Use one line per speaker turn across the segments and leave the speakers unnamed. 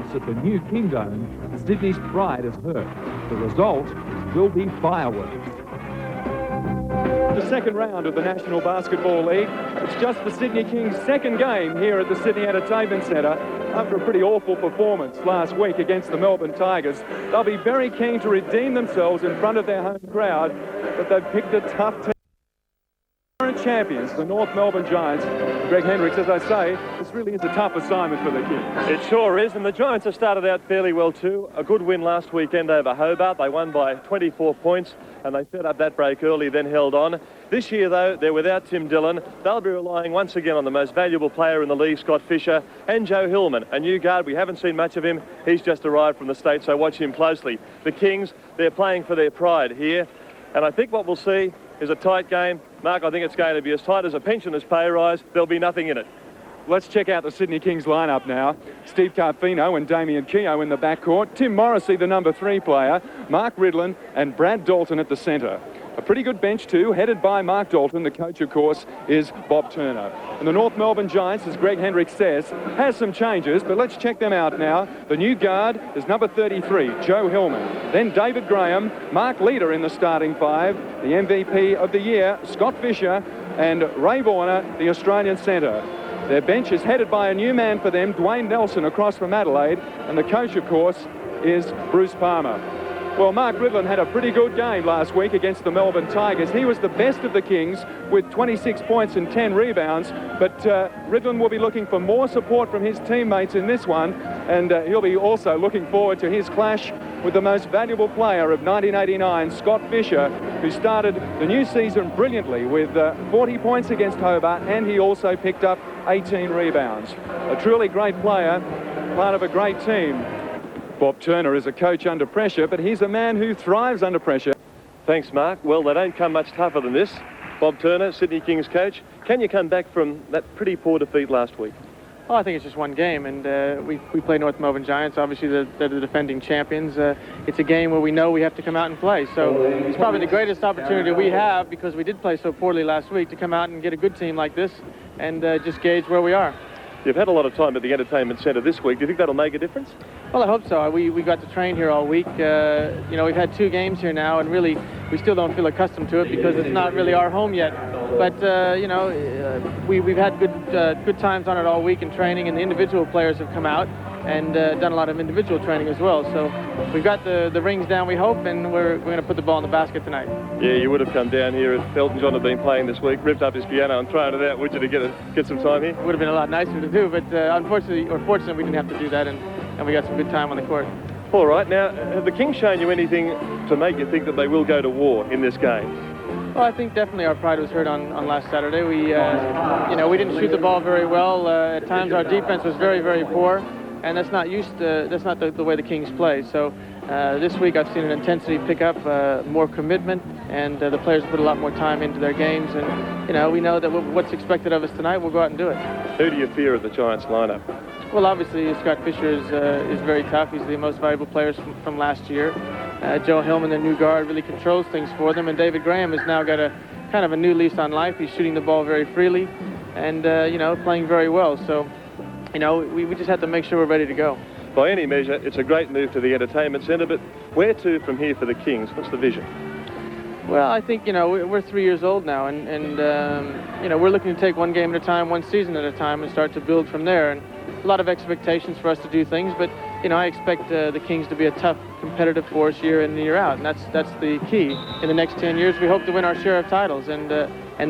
once at the new Kingdome, Sydney's pride is hurt. The result will be fireworks. The second round of the National Basketball League. It's just the Sydney Kings' second game here at the Sydney Entertainment Centre after a pretty awful performance last week against the Melbourne Tigers. They'll be very keen to redeem themselves in front of their home crowd, but they've picked a tough team. Current champions, the North Melbourne Giants. Greg Hendricks, as I say, this really is a tough assignment for the Kings.
It sure is, and the Giants have started out fairly well too. A good win last weekend over Hobart. They won by 24 points, and they set up that break early, then held on. This year, though, they're without Tim Dillon. They'll be relying once again on the most valuable player in the league, Scott Fisher, and Joe Hillman, a new guard. We haven't seen much of him. He's just arrived from the States, so watch him closely. The Kings, they're playing for their pride here, and I think what we'll see is a tight game. Mark, I think it's going to be as tight as a pensioner's pay rise. There'll be nothing in it.
Let's check out the Sydney Kings lineup now. Steve Carfino and Damien Keogh in the backcourt. Tim Morrissey, the number 3 player. Mark Ridlin and Brad Dalton at the centre. A pretty good bench too, headed by Mark Dalton. The coach, of course, is Bob Turner. And the North Melbourne Giants, as Greg Hendricks says, has some changes, but let's check them out now. The new guard is number 33, Joe Hillman. Then David Graham, Mark Leader in the starting 5. The MVP of the year, Scott Fisher, and Ray Warner, the Australian centre. Their bench is headed by a new man for them, Dwayne Nelson, across from Adelaide. And the coach, of course, is Bruce Palmer. Well, Mark Ridlin had a pretty good game last week against the Melbourne Tigers. He was the best of the Kings with 26 points and 10 rebounds, but Ridlin will be looking for more support from his teammates in this one, and he'll be also looking forward to his clash with the most valuable player of 1989, Scott Fisher, who started the new season brilliantly with 40 points against Hobart, and he also picked up 18 rebounds. A truly great player, part of a great team. Bob Turner is a coach under pressure, but he's a man who thrives under pressure.
Thanks, Mark. Well, they don't come much tougher than this. Bob Turner, Sydney Kings coach. Can you come back from that pretty poor defeat last week?
Well, I think it's just one game, and we play North Melbourne Giants. Obviously, they're the defending champions. It's a game where we know we have to come out and play. So it's probably the greatest opportunity we have, because we did play so poorly last week, to come out and get a good team like this and just gauge where we are.
You've had a lot of time at the Entertainment Centre this week. Do you think that'll make a difference?
Well, I hope so. We got to train here all week. You know, we've had 2 games here now, and really we still don't feel accustomed to it because it's not really our home yet. But you know, we've had good times on it all week in training, and the individual players have come out and done a lot of individual training as well. So we've got the rings down, we hope, and we're going to put the ball in the basket tonight.
Yeah, you would have come down here if Elton John had been playing this week, ripped up his piano and thrown it out, would you, to get some time here?
It would have been a lot nicer to do, but unfortunately, or fortunately, we didn't have to do that, and we got some good time on the court.
All right, now, have the Kings shown you anything to make you think that they will go to war in this game?
Well, I think definitely our pride was hurt on last Saturday. We, you know, we didn't shoot the ball very well. At times, our defense was very, very poor, and that's not the way the Kings play. So this week, I've seen an intensity pick up, more commitment, and the players put a lot more time into their games. And you know, we know that what's expected of us tonight, we'll go out and do it.
Who do you fear of the Giants lineup?
Well, obviously, Scott Fisher is very tough. He's the most valuable player from last year. Joe Hillman, the new guard, really controls things for them. And David Graham has now got a kind of a new lease on life. He's shooting the ball very freely and, you know, playing very well. So, you know, we just have to make sure we're ready to go. By
any measure, it's a great move to the Entertainment Centre, but where to from here for the Kings? What's the vision?
Well, I think, you know, we're 3 years old now, and you know, we're looking to take one game at a time, one season at a time, and start to build from there. And a lot of expectations for us to do things, but, you know, I expect the Kings to be a tough, competitive force year in and year out, and that's the key. In the next 10 years, we hope to win our share of titles, and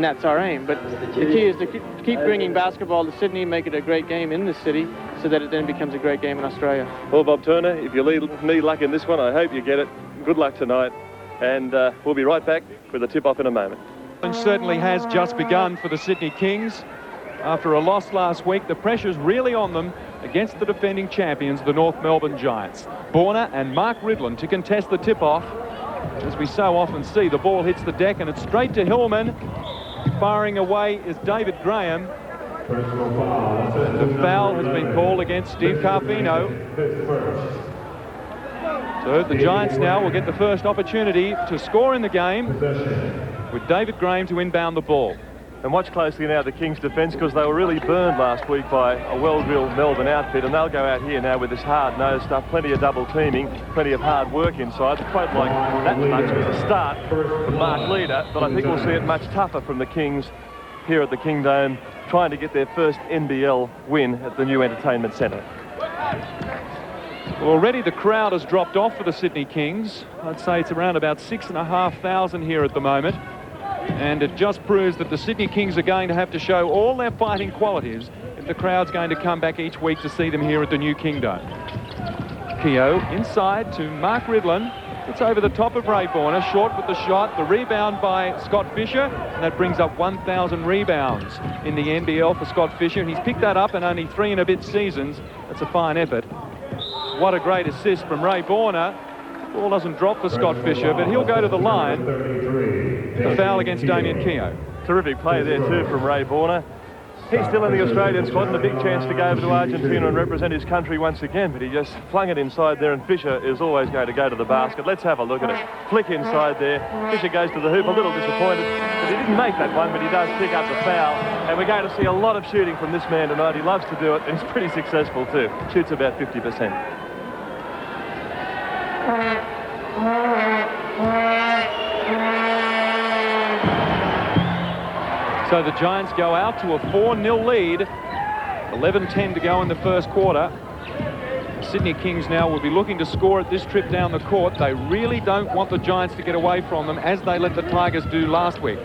that's our aim. But the key is to keep bringing basketball to Sydney, make it a great game in the city, so that it then becomes a great game in Australia.
Well, Bob Turner, if you need luck in this one, I hope you get it. Good luck tonight, and we'll be right back with the tip-off in a moment.
And certainly has just begun for the Sydney Kings. After a loss last week, the pressure's really on them against the defending champions, the North Melbourne Giants. Borna and Mark Ridlin to contest the tip-off. As we so often see, the ball hits the deck and it's straight to Hillman. Firing away is David Graham. The foul has been called against Steve Carfino. So the Giants now will get the first opportunity to score in the game with David Graham to inbound the ball.
And watch closely now the Kings' defence, because they were really burned last week by a well-drilled Melbourne outfit, and they'll go out here now with this hard-nosed stuff, plenty of double teaming, plenty of hard work inside. It won't like that much as a start from Mark Leader, but I think we'll see it much tougher from the Kings here at the Kingdome, trying to get their first NBL win at the new entertainment centre.
Well, already the crowd has dropped off for the Sydney Kings. I'd say it's around about 6,500 here at the moment. And it just proves that the Sydney Kings are going to have to show all their fighting qualities if the crowd's going to come back each week to see them here at the new Kingdome. Keogh inside to Mark Ridlin. It's over the top of Ray Borner, short with the shot. The rebound by Scott Fisher, and that brings up 1,000 rebounds in the NBL for Scott Fisher. He's picked that up in only 3 and a bit seasons. That's a fine effort. What a great assist from Ray Borner. Ball doesn't drop for Scott Fisher, but he'll go to the line. The foul against Damien Keogh.
Terrific play there too from Ray Borner. He's still in the Australian squad and a big chance to go over to Argentina and represent his country once again, but he just flung it inside there, and Fisher is always going to go to the basket. Let's have a look at it. Flick inside there. Fisher goes to the hoop, a little disappointed that he didn't make that one, but he does pick up the foul. And we're going to see a lot of shooting from this man tonight. He loves to do it, and he's pretty successful too. Shoots about 50%.
So the Giants go out to a 4-0 lead. 11:10 to go in the first quarter. Sydney Kings now will be looking to score at this trip down the court. They really don't want the Giants to get away from them, as they let the Tigers do last week.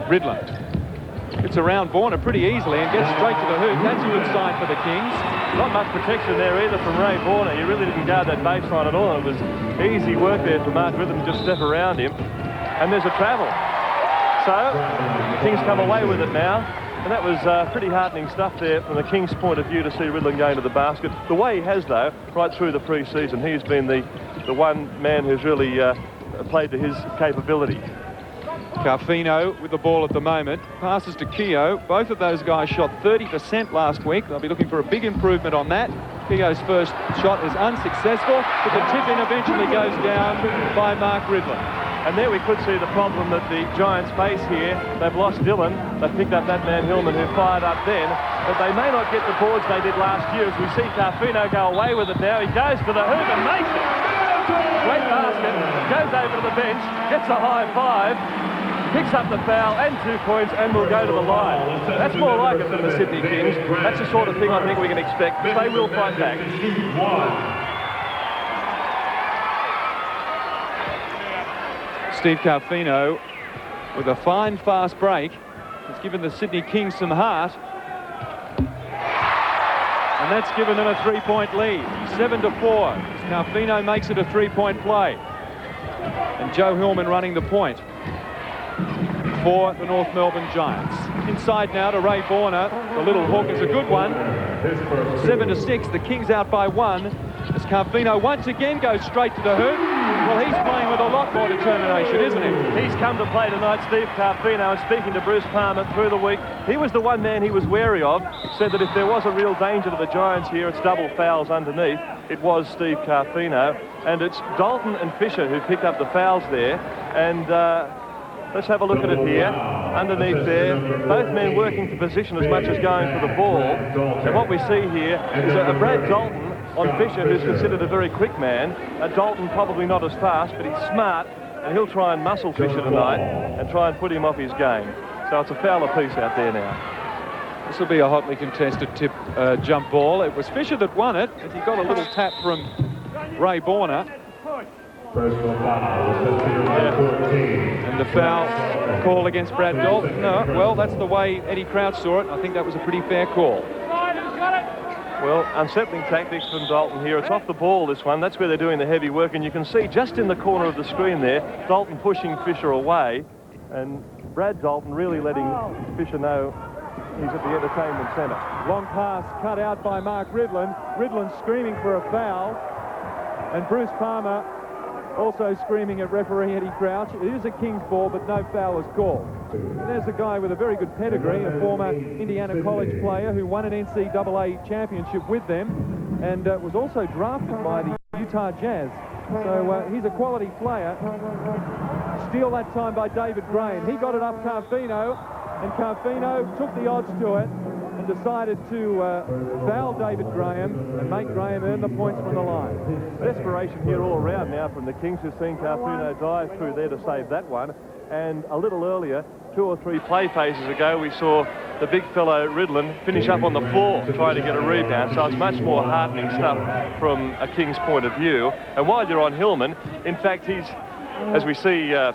Ridlin gets around Borner pretty easily and gets straight to the hoop. That's a good sign for the Kings.
Not much protection there either from Ray Borner. He really didn't guard that baseline at all. It was easy work there for Mark Ridlin to just step around him. And there's a travel. So the Kings come away with it now. And that was pretty heartening stuff there from the Kings' point of view to see Ridlin going to the basket. The way he has, though, right through the pre-season, he's been the one man who's really played to his capability.
Carfino with the ball at the moment. Passes to Keogh. Both of those guys shot 30% last week. They'll be looking for a big improvement on that. Keogh's first shot is unsuccessful, but the tip-in eventually goes down by Mark Ridlin.
And there we could see the problem that the Giants face here. They've lost Dillon. They've picked up that man Hillman who fired up then. But they may not get the boards they did last year, as we see Carfino go away with it now. He goes for the hoop and makes it. Great basket. Goes over to the bench. Gets a high five. Picks up the foul and 2 points and will go to the line. That's more like it from the Sydney Kings. That's the sort of thing I think we can expect. They will fight back.
Steve Carfino with a fine fast break. It's given the Sydney Kings some heart. And that's given them a 3-point lead. 7-4. Carfino makes it a 3-point play. And Joe Hillman running the point for the North Melbourne Giants. Inside now to Ray Borner. The little hook is a good one. 7-6. The Kings out by 1. As Carfino once again goes straight to the hoop. Well, he's playing with a lot more determination, isn't he?
He's come to play tonight, Steve Carfino, and speaking to Bruce Palmer through the week, he was the one man he was wary of. Said that if there was a real danger to the Giants here, it's double fouls underneath. It was Steve Carfino, and it's Dalton and Fisher who picked up the fouls there. And let's have a look at it here. Underneath there, both men working for position as much as going for the ball. And what we see here is a Brad Dalton on Fisher, who's considered a very quick man. Dalton probably not as fast, but he's smart, and he'll try and muscle Fisher tonight and try and put him off his game. So it's a foul apiece out there now.
This will be a hotly contested tip jump ball. It was Fisher that won it, as he got a little tap from Ray Borner. And the foul call against Brad Dalton. No, well, that's the way Eddie Crouch saw it. I think that was a pretty fair call.
Well, unsettling tactics from Dalton here. It's off the ball, this one. That's where they're doing the heavy work. And you can see just in the corner of the screen there, Dalton pushing Fisher away. And Brad Dalton really letting Fisher know he's at the entertainment centre.
Long pass cut out by Mark Ridlin. Ridlin screaming for a foul. And Bruce Palmer also screaming at referee Eddie Crouch. It is a Kings ball, but no foul is called. And there's a guy with a very good pedigree, a former Indiana College player who won an NCAA championship with them and was also drafted by the Utah Jazz. So he's a quality player. Steal that time by David Graham. He got it up Carfino. and Carfino took the odds to it and decided to foul David Graham and make Graham earn the points from the line.
Desperation here all around now from the Kings, who've seen Carfino dive through there to save that one. And a little earlier, 2 or 3 play phases ago, we saw the big fellow Ridlin finish up on the floor trying to get a rebound. So it's much more heartening stuff from a King's point of view. And while you're on Hillman, in fact, he's, as we see there,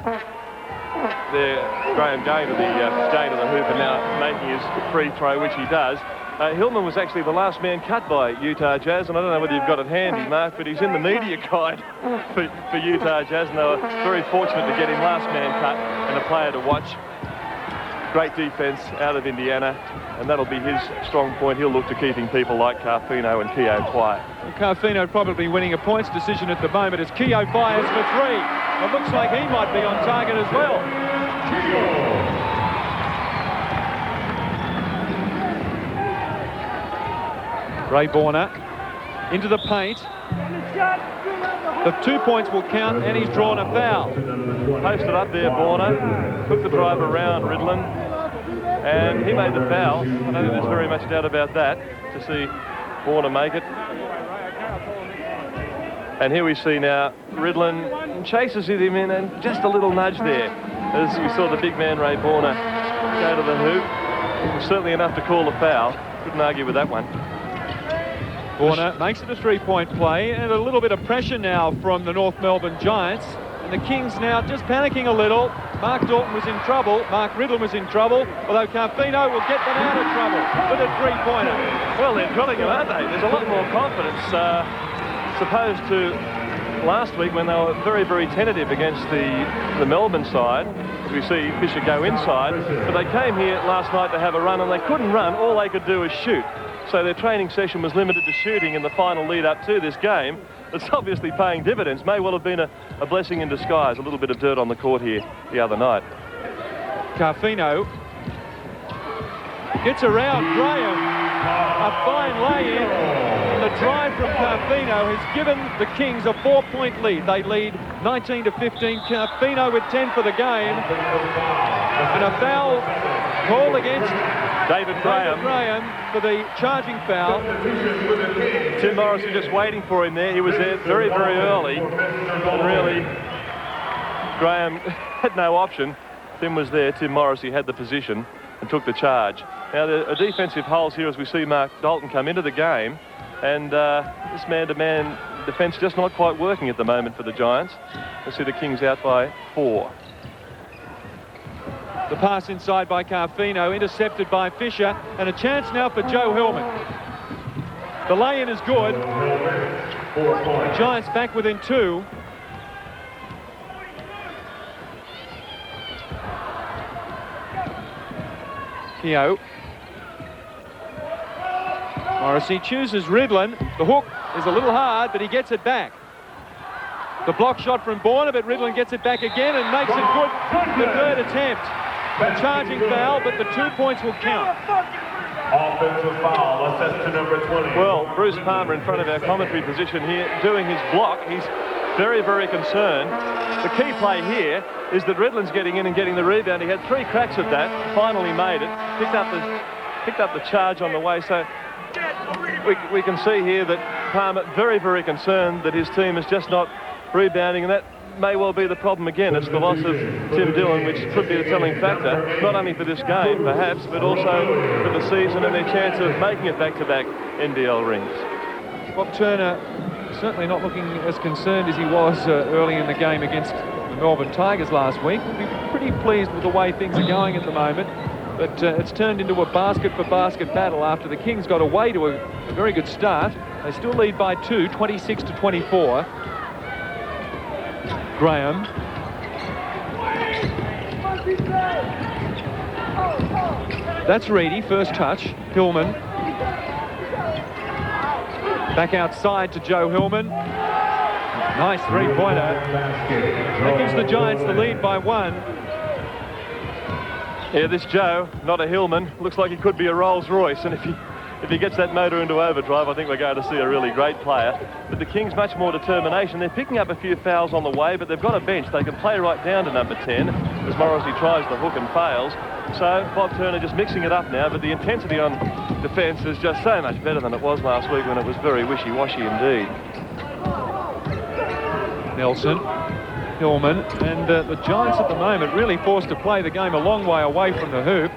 Graham going to the hoop and now making his free throw, which he does. Hillman was actually the last man cut by Utah Jazz, and I don't know whether you've got it handy, Mark, but he's in the media guide for Utah Jazz, and they were very fortunate to get him last man cut and a player to watch. Great defence out of Indiana, and that'll be his strong point. He'll look to keeping people like Carfino and Keogh quiet.
Carfino probably winning a points decision at the moment as Keogh fires for 3. It looks like he might be on target as well. Ray Borner into the paint. The 2 points will count, and he's drawn a foul.
Posted up there, Borner. Took the drive around Ridlin, and he made the foul. I don't think there's very much doubt about that, to see Borner make it. And here we see now Ridlin chases him in, and just a little nudge there, as we saw the big man Ray Borner go to the hoop. It was certainly enough to call the foul. Couldn't argue with that one.
Borner makes it a 3-point play, and a little bit of pressure now from the North Melbourne Giants. And the Kings now just panicking a little. Mark Dalton was in trouble. Mark Ridlin was in trouble, although Carfino will get them out of trouble with a 3-pointer.
Well, they're drilling him, aren't they? There's a lot more confidence, supposed to last week when they were very, very tentative against the Melbourne side. As we see Fisher go inside, but they came here last night to have a run, and they couldn't run. All they could do was shoot. So their training session was limited to shooting in the final lead up to this game. It's obviously paying dividends. May well have been a blessing in disguise. A little bit of dirt on the court here the other night.
Carfino gets around Graham. A fine lay-in. And the drive from Carfino has given the Kings a 4-point lead. They lead 19-15. Carfino with 10 for the game. And a foul called against
David Graham
for the charging foul.
Tim Morrissey just waiting for him there. He was there very, very early. And really, Graham had no option. Tim was there. Tim Morrissey had the position and took the charge. Now, there are defensive holes here as we see Mark Dalton come into the game. And this man-to-man defence just not quite working at the moment for the Giants. We'll see the Kings out by 4.
The pass inside by Carfino, intercepted by Fisher, and a chance now for Joe Hillman. The lay-in is good. The Giants back within 2. Keogh. Morrissey chooses Ridlin. The hook is a little hard, but he gets it back. The block shot from Borner, but Ridlin gets it back again and makes it good. The 3rd attempt. A charging foul, but the 2 points will count.
Offensive foul, assessed to number 20.
Well, Bruce Palmer in front of our commentary position here doing his block. He's very, very concerned. The key play here is that Ridlin's getting in and getting the rebound. He had 3 cracks at that, finally made it, picked up the charge on the way. So we can see here that Palmer very, very concerned that his team is just not rebounding, and that may well be the problem again. It's the loss of Tim Dillon, which could be the telling factor, not only for this game, perhaps, but also for the season and their chance of making it back-to-back NBL rings.
Bob Turner certainly not looking as concerned as he was early in the game against the Melbourne Tigers last week. We'll be pretty pleased with the way things are going at the moment, but it's turned into a basket-for-basket battle after the Kings got away to a very good start. They still lead by 2, 26-24. Graham. That's Reedy, first touch. Hillman. Back outside to Joe Hillman. Nice 3-pointer. That gives the Giants the lead by 1.
Yeah, this Joe, not a Hillman, looks like he could be a Rolls Royce, and if he gets that motor into overdrive, I think we're going to see a really great player. But the Kings much more determination. They're picking up a few fouls on the way, but they've got a bench. They can play right down to number 10 as Morrissey tries the hook and fails. So Bob Turner just mixing it up now, but the intensity on defence is just so much better than it was last week when it was very wishy-washy indeed.
Nelson, Hillman, and the Giants at the moment really forced to play the game a long way away from the hoop.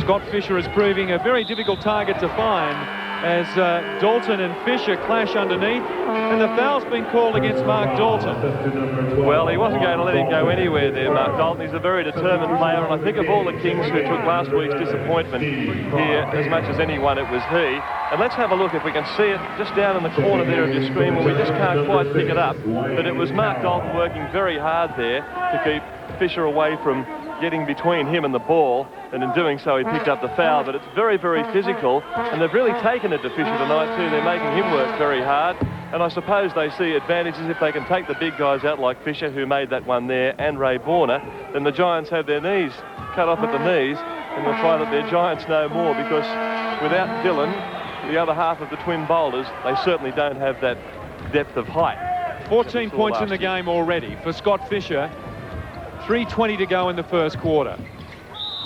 Scott Fisher is proving a very difficult target to find as Dalton and Fisher clash underneath, and the foul's been called against Mark Dalton.
Well, he wasn't going to let him go anywhere there, Mark Dalton. He's a very determined player, and I think of all the Kings who took last week's disappointment here, as much as anyone, it was he. And let's have a look if we can see it just down in the corner there of your screen where we just can't quite pick it up. But it was Mark Dalton working very hard there to keep Fisher away from getting between him and the ball, and in doing so he picked up the foul. But it's very, very physical, and they've really taken it to Fisher tonight too. They're making him work very hard, and I suppose they see advantages if they can take the big guys out like Fisher, who made that one there, and Ray Borner. Then the Giants have their knees cut off at the knees, and they'll find that their Giants know more, because without Dillon, the other half of the twin boulders, they certainly don't have that depth of height.
14 points in the game already for Scott Fisher. 3:20 to go in the first quarter.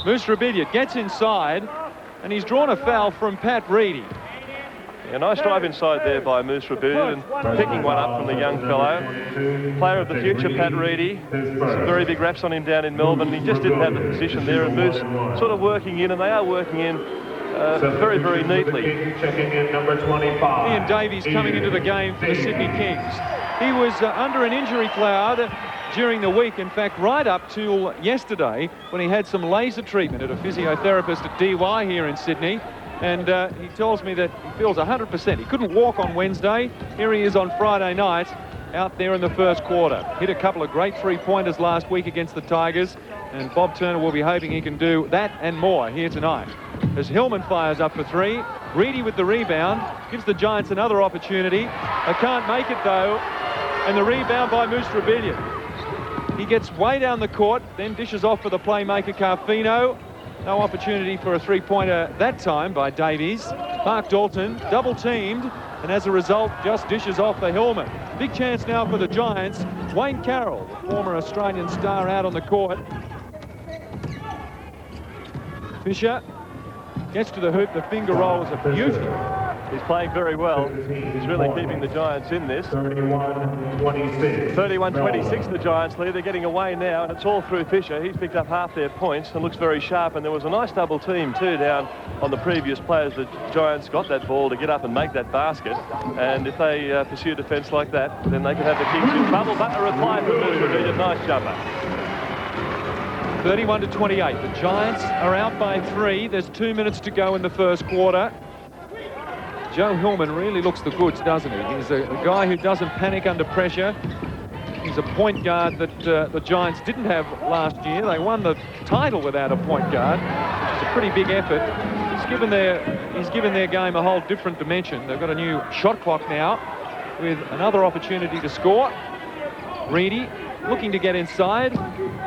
Moose Rabilia gets inside, and he's drawn a foul from Pat Reedy.
A nice drive inside there by Moose Rabilia, and picking one up from the young fellow. Player of the future, Pat Reedy. Some very big raps on him down in Melbourne. He just didn't have the position there, and Moose sort of working in, and they are working in very, very neatly.
Checking in number 25.
Ian Davies coming into the game for the Sydney Kings. He was under an injury cloud during the week, in fact, right up till yesterday when he had some laser treatment at a physiotherapist at DY here in Sydney. And he tells me that he feels 100%. He couldn't walk on Wednesday. Here he is on Friday night, out there in the first quarter. Hit a couple of great three-pointers last week against the Tigers, and Bob Turner will be hoping he can do that and more here tonight. As Hillman fires up for three, Reedy with the rebound, gives the Giants another opportunity. They can't make it though, and the rebound by Moose Rabilia. He gets way down the court, then dishes off for the playmaker Carfino. No opportunity for a three-pointer that time by Davies. Mark Dalton double-teamed, and as a result, just dishes off for Hillman. Big chance now for the Giants. Wayne Carroll, the former Australian star, out on the court. Fisher gets to the hoop. The finger roll is a beauty.
He's playing very well. He's really keeping the Giants in this.
31-26.
31-26 the Giants lead. They're getting away now, and it's all through Fisher. He's picked up half their points and looks very sharp, and there was a nice double team too down on the previous players. The Giants got that ball to get up and make that basket, and if they pursue defence like that, then they could have the Kings in trouble. But a reply from Moose Rabilia, nice jumper.
31-28. The Giants are out by 3. There's 2 minutes to go in the first quarter. Joe Hillman really looks the goods, doesn't he? He's a guy who doesn't panic under pressure. He's a point guard that the Giants didn't have last year. They won the title without a point guard, which is a pretty big effort. He's given their game a whole different dimension. They've got a new shot clock now with another opportunity to score. Reedy looking to get inside,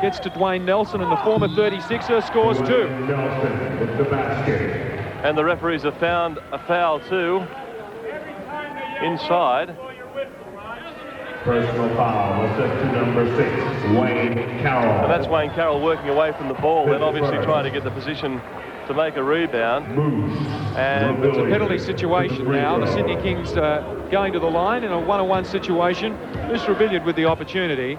gets to Dwayne Nelson, and the former 36er scores 2.
Nelson with the basket.
And the referees have found a foul too inside.
Personal foul assessed to number 6, Wayne Carroll.
And that's Wayne Carroll working away from the ball, then obviously trying to get the position to make a rebound.
And it's a penalty situation now. The Sydney Kings going to the line in a one-on-one situation. Moose Rabilia with the opportunity.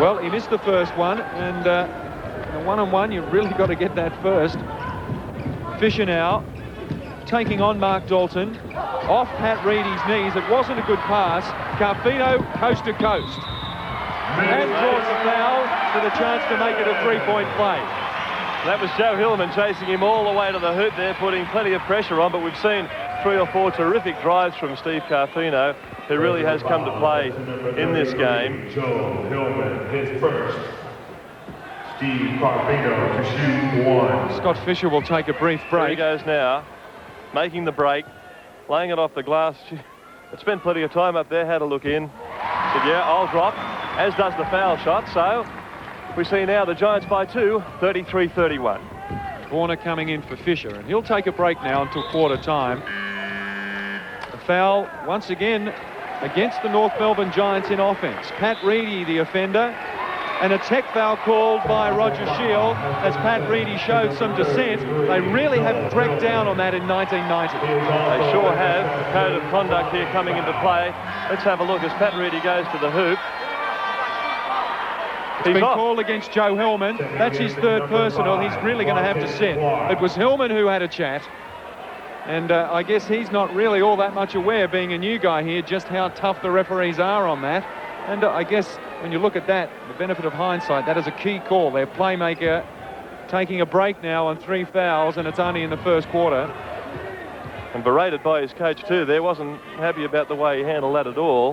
Well, he missed the first one, and in a one-on-one, you've really got to get that first. Fisher now taking on Mark Dalton. Off Pat Reedy's knees. It wasn't a good pass. Carfino coast to coast. And draws a foul for the chance to make it a three-point play.
That was Joe Hillman chasing him all the way to the hoop there, putting plenty of pressure on, but we've seen 3 or 4 terrific drives from Steve Carfino, who really has come to play in this game.
Joe Hillman, his first. Steve Carfino to shoot 1.
Scott Fisher will take a brief
There he
break.
goes now, making the break, laying it off the glass. It spent plenty of time up there, had a look in. Said, yeah, I'll drop, as does the foul shot. So we see now the Giants by 2, 33-31.
Warner coming in for Fisher, and he'll take a break now until quarter time. A foul once again against the North Melbourne Giants in offense. Pat Reedy, the offender. and a tech foul called by Roger Shield as Pat Reedy showed some dissent. They really have cracked down on that in 1990.
They sure have. The code of conduct here coming into play. Let's have a look as Pat Reedy goes to the hoop.
It's been called against Joe Hillman. That's his third personal. He's really going to have to sit. It was Hillman who had a chat. And I guess he's not really all that much aware, being a new guy here, just how tough the referees are on that. And I guess when you look at that, the benefit of hindsight, that is a key call. Their playmaker taking a break now on 3 fouls, and it's only in the first quarter.
And berated by his coach too. There, wasn't happy about the way he handled that at all.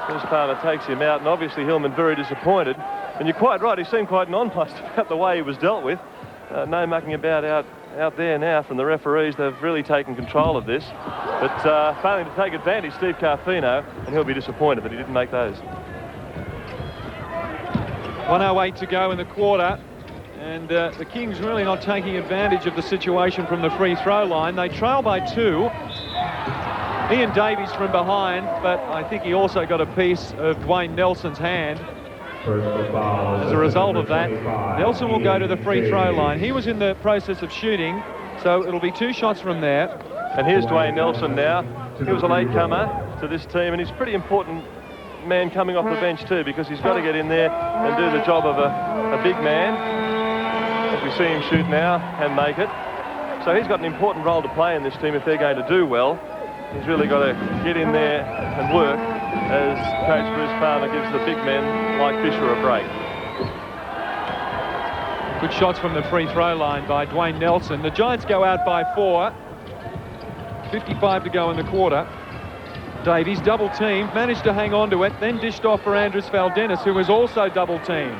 Bruce Palmer takes him out, and obviously Hillman very disappointed. And you're quite right, he seemed quite nonplussed about the way he was dealt with. No mucking about out there now from the referees. They've really taken control of this. But failing to take advantage, Steve Carfino, and he'll be disappointed that he didn't make those.
1:08 to go in the quarter. And the Kings really not taking advantage of the situation from the free throw line. They trail by 2. Ian Davies from behind, but I think he also got a piece of Dwayne Nelson's hand. As a result of that, Nelson will go to the free throw line. He was in the process of shooting, so it'll be 2 shots from there.
And here's Dwayne Nelson now. He was a latecomer to this team, and he's a pretty important man coming off the bench too, because he's got to get in there and do the job of a big man. As we see him shoot now and make it. So he's got an important role to play in this team if they're going to do well. He's really got to get in there and work as Coach Bruce Palmer gives the big men like Fisher a break.
Good shots from the free throw line by Dwayne Nelson. The Giants go out by 4. 55 to go in the quarter. Davies double teamed, managed to hang on to it, then dished off for Andres Valdenis, who was also double teamed.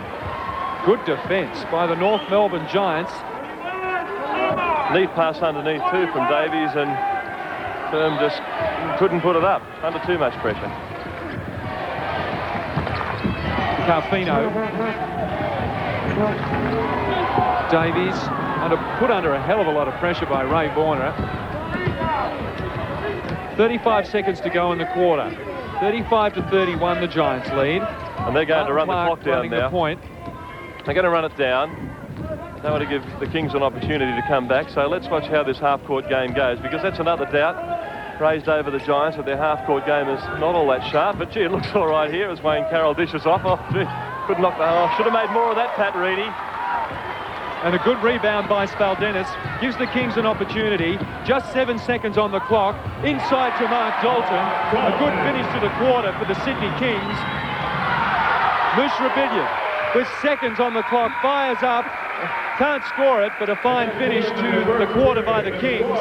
Good defence by the North Melbourne Giants.
Neat pass underneath too from Davies, and Firm just couldn't put it up under too much pressure.
Carfino. Davies put under a hell of a lot of pressure by Ray Borner. 35 seconds to go in the quarter. 35-31 the Giants lead.
And they're going to run the clock down now. They're going to run it down. They want to give the Kings an opportunity to come back. So let's watch how this half-court game goes, because that's another doubt raised over the Giants that their half-court game is not all that sharp. But gee, it looks all right here as Wayne Carroll dishes off. Oh, gee, couldn't knock that off. Should have made more of that, Pat Reedy.
And a good rebound by Spaldenis gives the Kings an opportunity. Just 7 seconds on the clock. Inside to Mark Dalton. A good finish to the quarter for the Sydney Kings. Mushrabillion, with seconds on the clock, fires up. Can't score it, but a fine finish to the quarter by the Kings.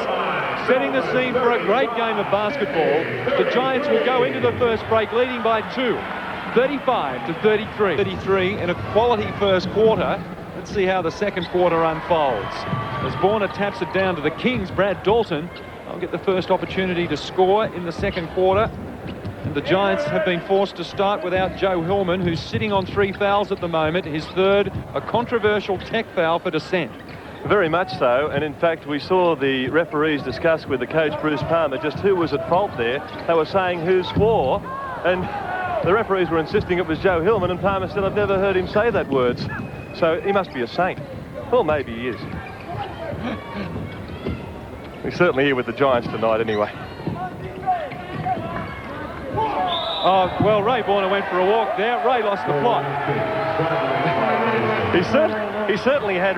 Setting the scene for a great game of basketball. The Giants will go into the first break leading by 2. 35-33. 33 in a quality first quarter. Let's see how the second quarter unfolds. As Borner taps it down to the Kings, Brad Dalton will get the first opportunity to score in the second quarter. And the Giants have been forced to start without Joe Hillman, who's sitting on 3 fouls at the moment. His third, a controversial tech foul for dissent.
Very much so, and in fact we saw the referees discuss with the coach Bruce Palmer just who was at fault there. They were saying who swore, and the referees were insisting it was Joe Hillman, and Palmer said, I've never heard him say that words. So he must be a saint. Well, maybe he is. He's certainly here with the Giants tonight anyway.
Oh, well, Ray Borner went for a walk there. Ray lost the plot.
He certainly had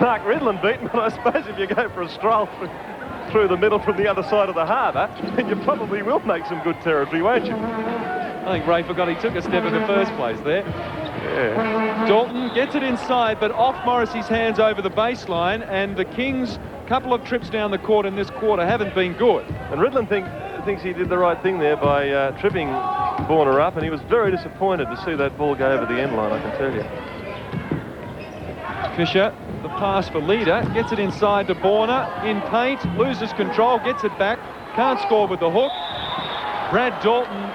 Mark Ridland beaten, but I suppose if you go for a stroll through the middle from the other side of the harbour, then you probably will make some good territory, won't you?
I think Ray forgot he took a step in the first place there.
Yeah.
Dalton gets it inside, but off Morrissey's hands over the baseline, and the Kings' couple of trips down the court in this quarter haven't been good.
And Ridland thinks he did the right thing there by tripping Borner up, and he was very disappointed to see that ball go over the end line, I can tell you.
Fisher, the pass for Leader, gets it inside to Borner, in paint, loses control, gets it back, can't score with the hook. Brad Dalton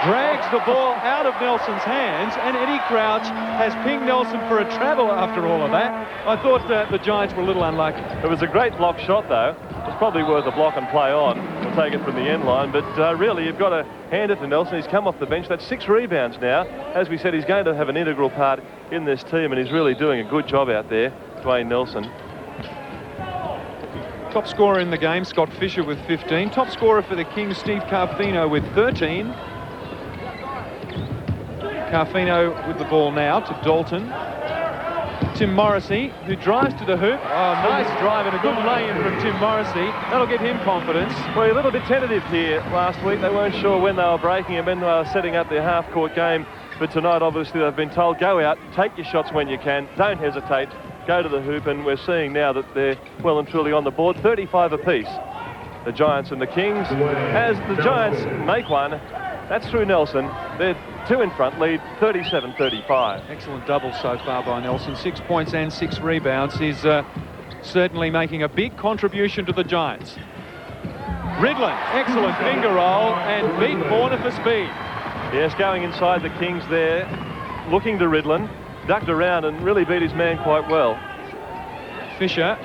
drags the ball out of Nelson's hands, and Eddie Crouch has pinged Nelson for a travel after all of that. I thought the Giants were a little unlucky.
It was a great block shot, though. it's probably worth a block and play on. We'll take it from the end line. But really, you've got to hand it to Nelson. He's come off the bench. That's 6 rebounds now. As we said, he's going to have an integral part in this team, and he's really doing a good job out there, Dwayne Nelson.
Top scorer in the game, Scott Fisher with 15. Top scorer for the Kings, Steve Carfino with 13. Carfino with the ball now to Dalton. Tim Morrissey, who drives to the hoop. Oh, nice drive and a good lay-in from Tim Morrissey. That'll give him confidence.
Well, a little bit tentative here last week. They weren't sure when they were breaking and when they were setting up their half-court game. But tonight, obviously, they've been told, go out, take your shots when you can, don't hesitate, go to the hoop. And we're seeing now that they're well and truly on the board, 35 apiece. The Giants and the Kings. As the Giants make one, that's through Nelson. They're 2 in front, lead 37-35.
Excellent double so far by Nelson. 6 points and 6 rebounds. He's certainly making a big contribution to the Giants. Ridlin, excellent finger roll and beat Warner for speed.
Yes, going inside the Kings there, looking to Ridlin, ducked around and really beat his man quite well.
Fisher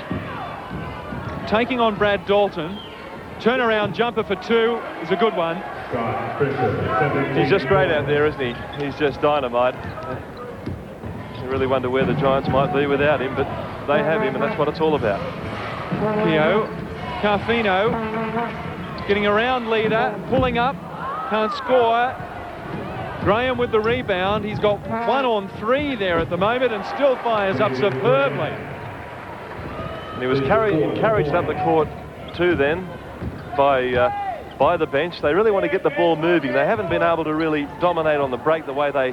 taking on Brad Dalton. Turnaround jumper for 2 is a good one.
He's just great out there, isn't he? He's just dynamite. You really wonder where the Giants might be without him, but they have him, and that's what it's all about.
Keogh, Carfino getting around leader, pulling up, can't score. Graham with the rebound. He's got 1 on 3 there at the moment and still fires up superbly.
And he was encouraged up the court too then by the bench. They really want to get the ball moving. They haven't been able to really dominate on the break the way they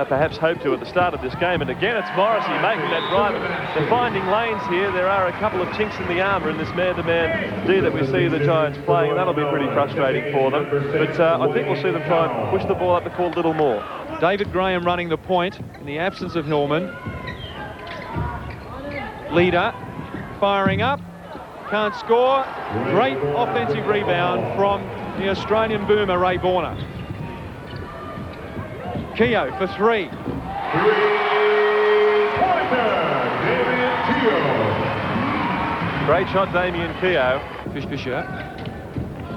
perhaps hoped to at the start of this game. And again, it's Morrissey making that drive. They're finding lanes here. There are a couple of chinks in the armour in this man-to-man D that we see the Giants playing, and that'll be pretty frustrating for them. But I think we'll see them try and push the ball up the court a little more.
David Graham running the point in the absence of Hillman. Leader firing up. Can't score. Great offensive rebound from the Australian boomer, Ray Borner. Keogh for 3.
Great shot, Damien Keogh.
Fisher.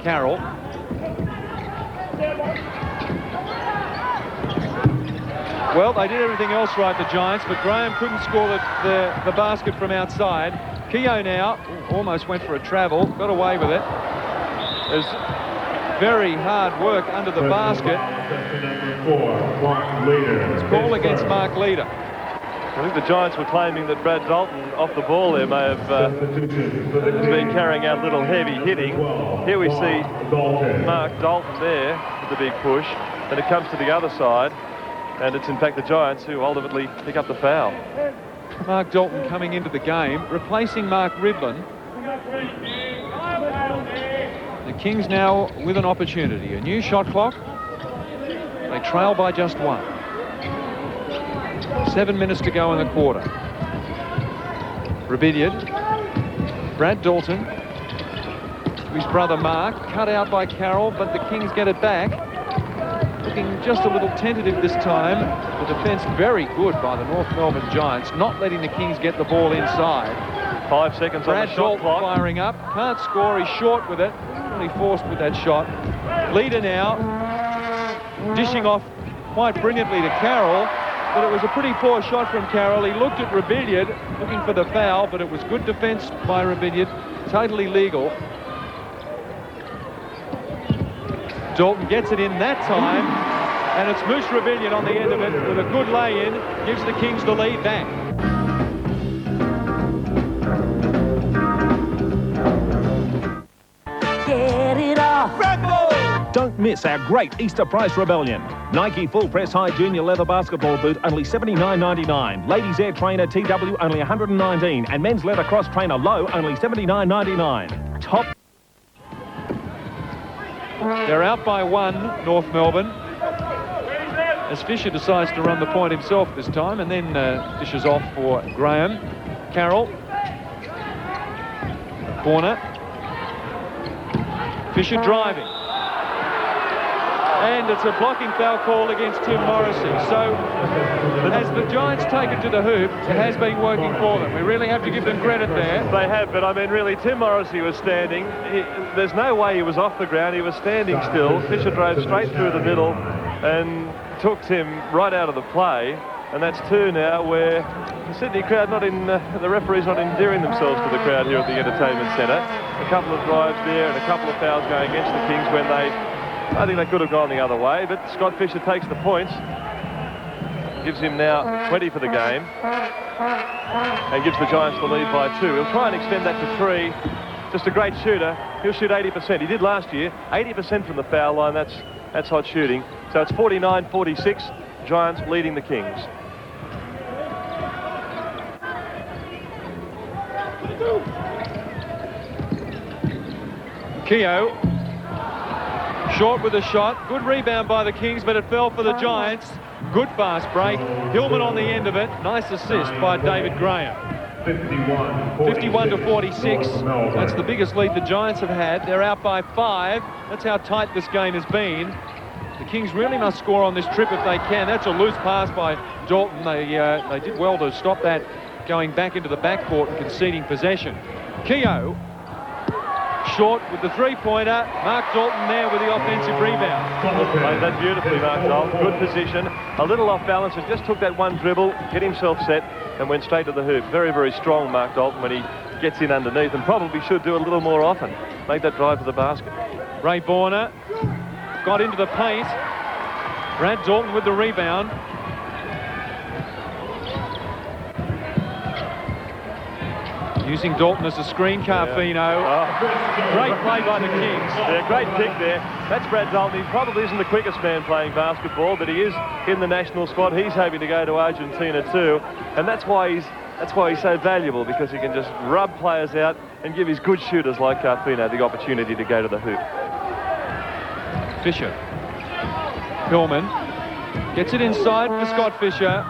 Carroll. Well, they did everything else right, the Giants, but Graham couldn't score the basket from outside. Keogh now almost went for a travel, got away with it. There's very hard work under the basket. It's call against Mark Leader.
I think the Giants were claiming that Brad Dalton off the ball there may have been carrying out a little heavy hitting. Here we see Mark Dalton there with the big push, and it comes to the other side, and it's in fact the Giants who ultimately pick up the foul.
Mark Dalton coming into the game, replacing Mark Ridlin. The Kings now with an opportunity. A new shot clock. They trail by just 1. 7 minutes to go in the quarter. Rabiniad. Brad Dalton. His brother Mark. Cut out by Carroll, but the Kings get it back. Looking just a little tentative this time. The defence very good by the North Melbourne Giants, not letting the Kings get the ball inside.
5 seconds on the shot
Dalton
clock.
Firing up, can't score, he's short with it. Really forced with that shot. Leader now, dishing off quite brilliantly to Carroll, but it was a pretty poor shot from Carroll. He looked at Rabiniad, looking for the foul, but it was good defence by Rabiniad, totally legal. Dalton gets it in that time, and it's Moose Rabiniad on the end of it with a good lay-in, gives the Kings the lead back.
Get it off.
Don't miss our great Easter price rebellion. Nike full press high junior leather basketball boot only $79.99. Ladies air trainer TW only $119, and men's leather cross trainer low only $79.99. Top.
They're out by 1, North Melbourne, as Fisher decides to run the point himself this time, and then dishes off for Graham. Carroll. Corner. Fisher driving. And it's a blocking foul call against Tim Morrissey. So as the Giants take it to the hoop, it has been working for them. We really have to give them credit there.
They have, but I mean, really, Tim Morrissey was standing. There's no way he was off the ground. He was standing still. Fisher drove straight through the middle and took Tim right out of the play. And that's two now where the Sydney crowd, the referees not endearing themselves to the crowd here at the Entertainment Centre. A couple of drives there and a couple of fouls going against the Kings when I think they could have gone the other way, but Scott Fisher takes the points. Gives him now 20 for the game. And gives the Giants the lead by 2. He'll try and extend that to 3. Just a great shooter. He'll shoot 80%. He did last year. 80% from the foul line. That's hot shooting. So it's 49-46. Giants leading the Kings.
Keogh. Short with a shot. Good rebound by the Kings, but it fell for the Giants. Good fast break. Hillman on the end of it. Nice assist by David Graham. 51-46. That's the biggest lead the Giants have had. They're out by 5. That's how tight this game has been. The Kings really must score on this trip if they can. That's a loose pass by Dalton. They did well to stop that going back into the backcourt and conceding possession. Keogh. Short with the three-pointer. Mark Dalton there with the offensive rebound.
Played that beautifully, Mark Dalton. Good position. A little off balance and just took that one dribble, get himself set, and went straight to the hoop. Very, very strong, Mark Dalton, when he gets in underneath, and probably should do a little more often. Make that drive to the basket.
Ray Borner got into the paint. Brad Dalton with the rebound. Using Dalton as a screen, Carfino. Great play by the Kings.
Yeah, great pick there. That's Brad Dalton. He probably isn't the quickest man playing basketball, but he is in the national squad. He's hoping to go to Argentina too, and that's why he's so valuable, because he can just rub players out and give his good shooters like Carfino the opportunity to go to the hoop.
Fisher. Hillman gets it inside for Scott Fisher.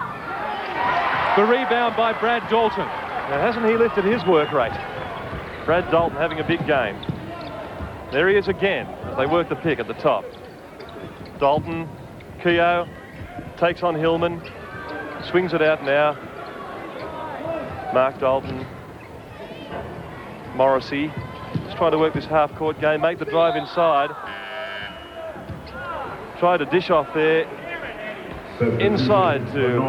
The rebound by Brad Dalton.
Now, hasn't he lifted his work rate? Brad Dalton having a big game. There he is again. They work the pick at the top. Dalton, Keogh, takes on Hillman, swings it out now. Mark Dalton, Morrissey, just trying to work this half-court game, make the drive inside. Try to dish off there. Inside to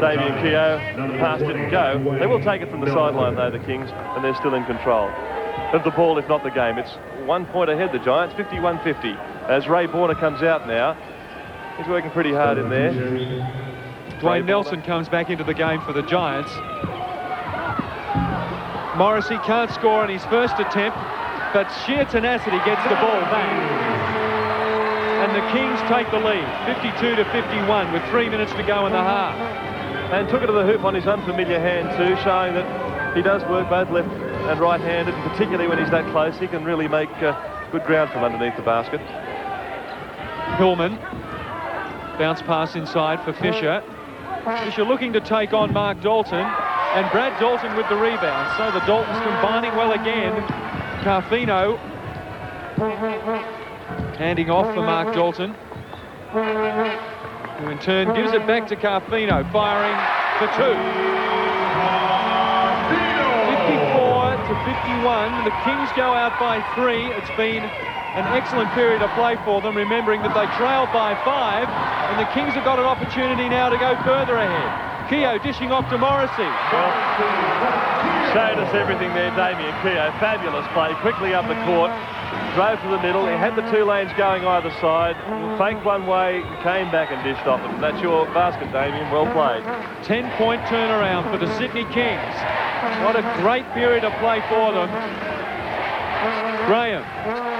Damien Keogh. The pass didn't go. They will take it from the sideline, though, the Kings, and they're still in control of the ball, if not the game. It's 1 point ahead, the Giants, 51-50. As Ray Borner comes out now, he's working pretty hard in there.
Dwayne Nelson comes back into the game for the Giants. Morrissey can't score on his first attempt, but sheer tenacity gets the ball back. And the Kings take the lead, 52-51, with 3 minutes to go in the half.
And took it to the hoop on his unfamiliar hand too, showing that he does work both left and right-handed, and particularly when he's that close, he can really make good ground from underneath the basket.
Hillman, bounce pass inside for Fisher. Fisher looking to take on Mark Dalton, and Brad Dalton with the rebound. So the Daltons combining well again. Carfino handing off for Mark Dalton, who in turn gives it back to Carfino, firing for 2. 54-51. The Kings go out by 3. It's been an excellent period of play for them, remembering that they trailed by 5, and the Kings have got an opportunity now to go further ahead. Keogh dishing off to Morrissey.
Well, showed us everything there, Damien Keogh. Fabulous play, quickly up the court, drove to the middle. He had the 2 lanes going either side, faked one way, came back and dished off it. And that's your basket, Damien. Well played.
10-point turnaround for the Sydney Kings. What a great period of play for them. Graham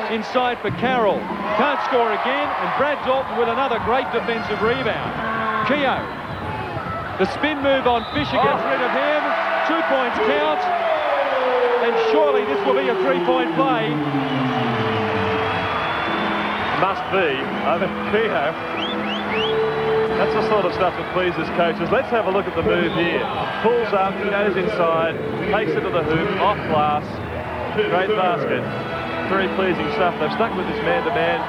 inside for Carroll. Can't score again, and Brad Dalton with another great defensive rebound. Keogh. The spin move on Fisher gets rid of him. 2 points count. And surely this will be a 3-point play.
Must be. Over Keogh. That's the sort of stuff that pleases coaches. Let's have a look at the move here. Pulls up, goes inside, takes it to the hoop, off glass. Great basket. Very pleasing stuff. They've stuck with this man-to-man.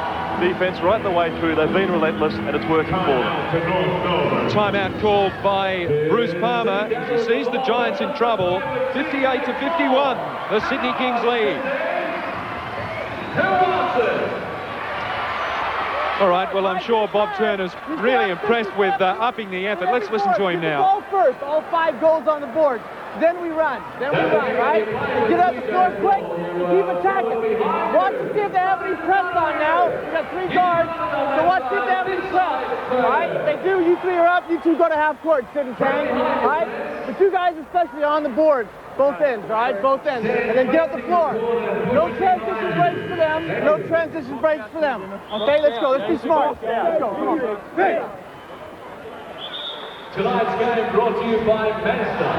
defence right the way through. They've been relentless, and it's working for them.
Timeout called by Bruce Palmer. He sees the Giants in trouble. 58 to 51, the Sydney Kings lead. All right, well, I'm sure Bob Turner's really impressed with upping the effort. Let's listen to him now.
Ball first, all 5 goals on the board. Then we run, right? Get up the floor quick, keep attacking. Watch to see if they have any press on now. We got 3 guards, so watch to see if they have any press. All right, if they do, you 3 are up, you 2 go to half court, Sid and Kang. All right, the 2 guys especially on the board. Both ends, all right? Both ends. And then get up the floor. No transition breaks for them. No transition breaks for them. Okay, let's go. Let's be smart. Let's go. Come on. Hey.
Tonight's game brought to you by Master.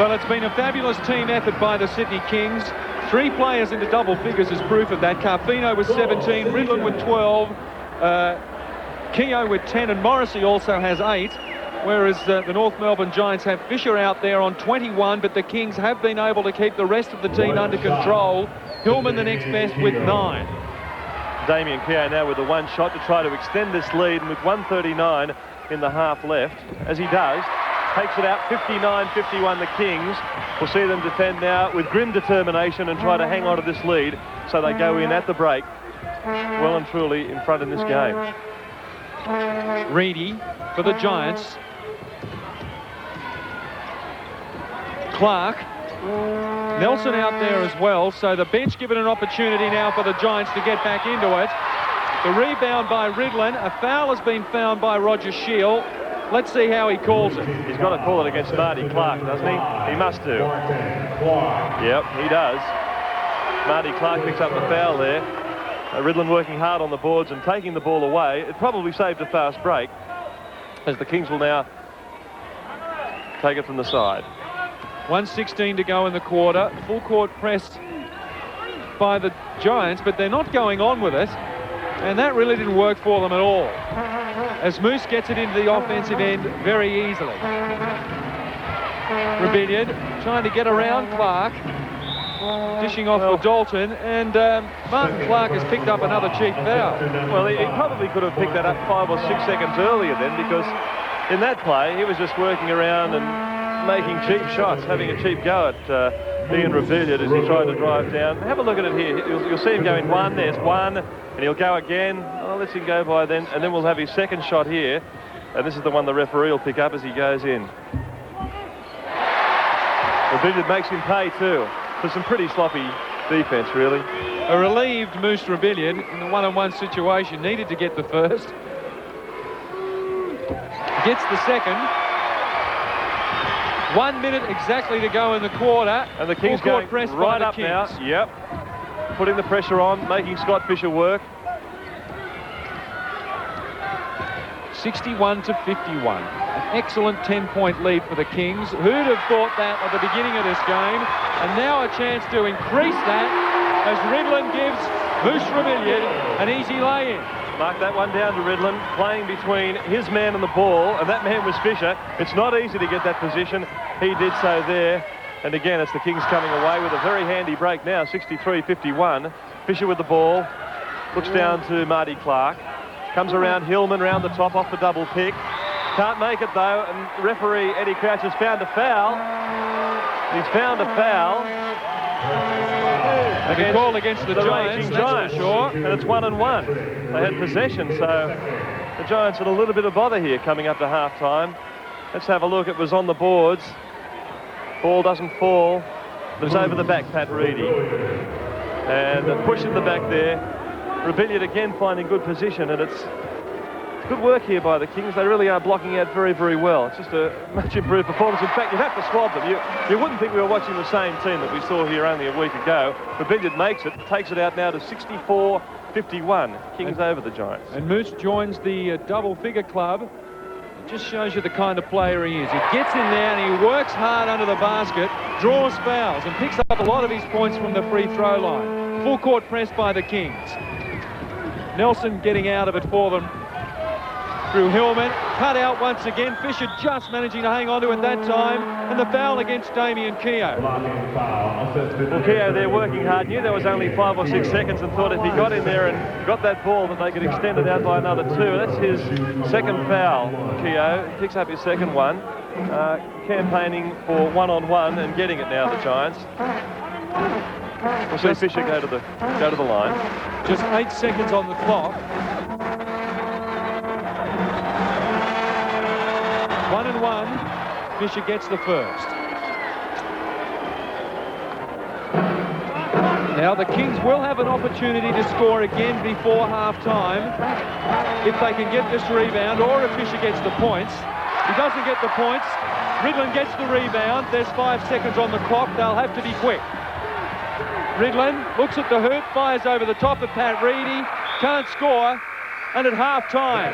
Well, it's been a fabulous team effort by the Sydney Kings. 3 players into double figures is proof of that. Carfino with 17, Ridlin with 12, Keogh with 10, and Morrissey also has 8, whereas the North Melbourne Giants have Fisher out there on 21, but the Kings have been able to keep the rest of the team under control. Hillman the next best with 9.
Damien Keogh now with the 1 shot to try to extend this lead, and with 1:39 in the half left, as he does, takes it out 59-51 the Kings. We'll see them defend now with grim determination and try to hang on to this lead so they go in at the break well and truly in front in this game.
Reedy for the Giants. Clark. Nelson out there as well, so the bench given an opportunity now for the Giants to get back into it. The rebound by Ridlin. A foul has been found by Roger Shield. Let's see how he calls it.
He's got to call it against Marty Clark, doesn't he? He must do. Yep, he does. Marty Clark picks up the foul there. Ridlin working hard on the boards and taking the ball away. It probably saved a fast break, as the Kings will now take it from the side.
1:16 to go in the quarter. Full court press by the Giants, but they're not going on with it, and that really didn't work for them at all, as Moose gets it into the offensive end very easily. Rebellion trying to get around Clark, dishing off for Dalton, and Martin Clark has picked up another cheap foul.
Well, he probably could have picked that up 5 or 6 seconds earlier then, because in that play he was just working around and making cheap shots, having a cheap go at Ian Rebellion as he tried to drive down. Have a look at it here. You'll see him going 1, there's 1, and he'll go again. Oh, let's him go by then, and then we'll have his second shot here, and this is the one the referee will pick up as he goes in. Rebellion makes him pay too. For some pretty sloppy defence, really.
A relieved Moose Rebellion in the one-on-one situation. Needed to get the first. Gets the second. 1 minute exactly to go in the quarter.
And the Kings going right up now. Yep. Putting the pressure on, making Scott Fisher work.
61 to 51. An excellent 10-point lead for the Kings. Who'd have thought that at the beginning of this game? And now a chance to increase that as Ridlin gives Moose Rebellion an easy lay-in.
Mark that one down to Ridlin, playing between his man and the ball, and that man was Fisher. It's not easy to get that position. He did so there. And again, it's the Kings coming away with a very handy break now, 63-51. Fisher with the ball, looks down to Marty Clark. Comes around Hillman, round the top, off the double pick. Can't make it though, and referee Eddie Crouch has found a foul. He's found a foul.
They can call against the Giants, that's for sure.
And it's 1-1. They had possession, so the Giants had a little bit of bother here coming up to half-time. Let's have a look. It was on the boards. Ball doesn't fall. It was over the back, Pat Reedy. And a push at the back there. Rebellion again finding good position, and it's good work here by the Kings. They really are blocking out very, very well. It's just a much improved performance. In fact, you'd have to swab them. You wouldn't think we were watching the same team that we saw here only a week ago. Rebellion makes it, takes it out now to 64-51. Kings over the Giants.
And Moose joins the double-figure club. It just shows you the kind of player he is. He gets in there and he works hard under the basket, draws fouls, and picks up a lot of his points from the free throw line. Full court press by the Kings. Nelson getting out of it for them. through Hillman, cut out once again. Fisher just managing to hang on to it that time, and the foul against Damien Keogh.
Well, Keogh, they're working hard. Knew there was only 5 or 6 seconds and thought if he got in there and got that ball that they could extend it out by another 2. That's his second foul, Keogh. He picks up his second one. Campaigning for one-on-one and getting it now, the Giants. We'll see Fisher go to the line.
Just 8 seconds on the clock. 1-1. Fisher gets the first. Now the Kings will have an opportunity to score again before half-time if they can get this rebound, or if Fisher gets the points. He doesn't get the points. Ridlin gets the rebound. There's 5 seconds on the clock. They'll have to be quick. Ridlin looks at the hoop, fires over the top of Pat Reedy, can't score, and at half-time,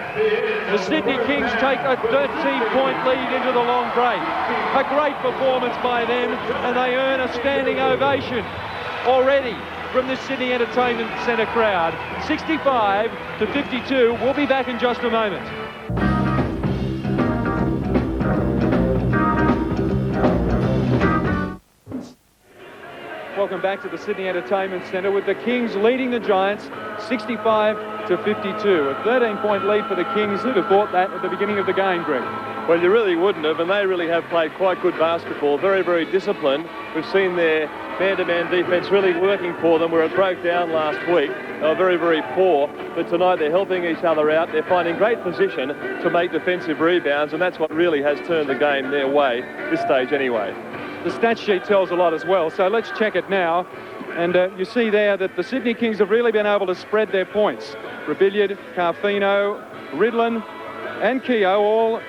the Sydney Kings take a 13-point lead into the long break. A great performance by them, and they earn a standing ovation already from the Sydney Entertainment Centre crowd. 65-52. We'll be back in just a moment. Welcome back to the Sydney Entertainment Centre with the Kings leading the Giants 65-52. A 13-point lead for the Kings. Who'd have thought that at the beginning of the game, Greg?
Well, you really wouldn't have, and they really have played quite good basketball. Very, very disciplined. We've seen their man-to-man defence really working for them, where it broke down last week. They were very, very poor, but tonight they're helping each other out. They're finding great position to make defensive rebounds, and that's what really has turned the game their way, this stage anyway.
The stat sheet tells a lot as well, so let's check it now. And you see there that the Sydney Kings have really been able to spread their points. Rebillard, Carfino, Ridlin and Keogh all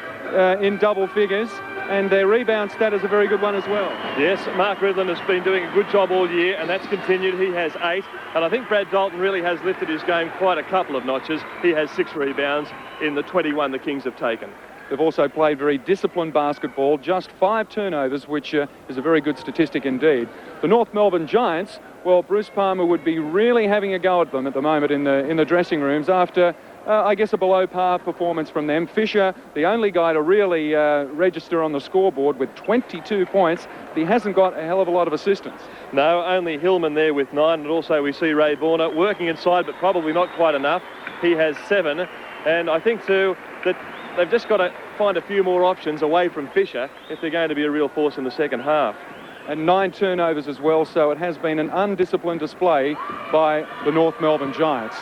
in double figures, and their rebound stat is a very good one as well.
Yes, Mark Ridlin has been doing a good job all year, and that's continued. He has 8, and I think Brad Dalton really has lifted his game quite a couple of notches. He has 6 rebounds in the 21 the Kings have taken.
They've also played very disciplined basketball, just 5 turnovers, which is a very good statistic indeed. The North Melbourne Giants, well, Bruce Palmer would be really having a go at them at the moment in the dressing rooms after, I guess, a below-par performance from them. Fisher, the only guy to really register on the scoreboard with 22 points, but he hasn't got a hell of a lot of assistance.
No, only Hillman there with 9, and also we see Ray Borner working inside, but probably not quite enough. He has 7, and I think, too, that they've just got to find a few more options away from Fisher if they're going to be a real force in the second half.
And 9 turnovers as well, so it has been an undisciplined display by the North Melbourne Giants.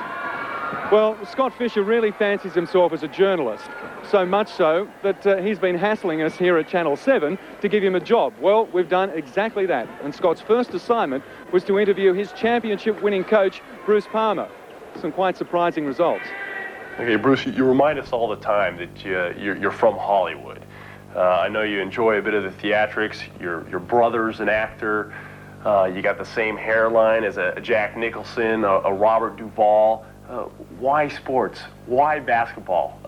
Well, Scott Fisher really fancies himself as a journalist, so much so that he's been hassling us here at Channel 7 to give him a job. Well, we've done exactly that, and Scott's first assignment was to interview his championship-winning coach, Bruce Palmer. Some quite surprising results.
Okay, Bruce, you remind us all the time that you're from Hollywood. I know you enjoy a bit of the theatrics. Your brother's an actor. You got the same hairline as a Jack Nicholson, a Robert Duvall. Why sports? Why basketball?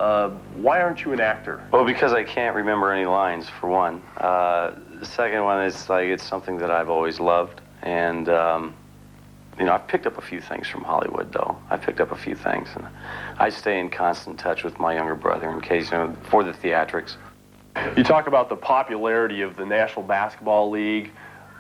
Why aren't you an actor?
Well, because I can't remember any lines, for one. The second one is it's something that I've always loved, and you know, I've picked up a few things from Hollywood, though. I picked up a few things, and I stay in constant touch with my younger brother in case, you know, for the theatrics.
You talk about the popularity of the National Basketball League,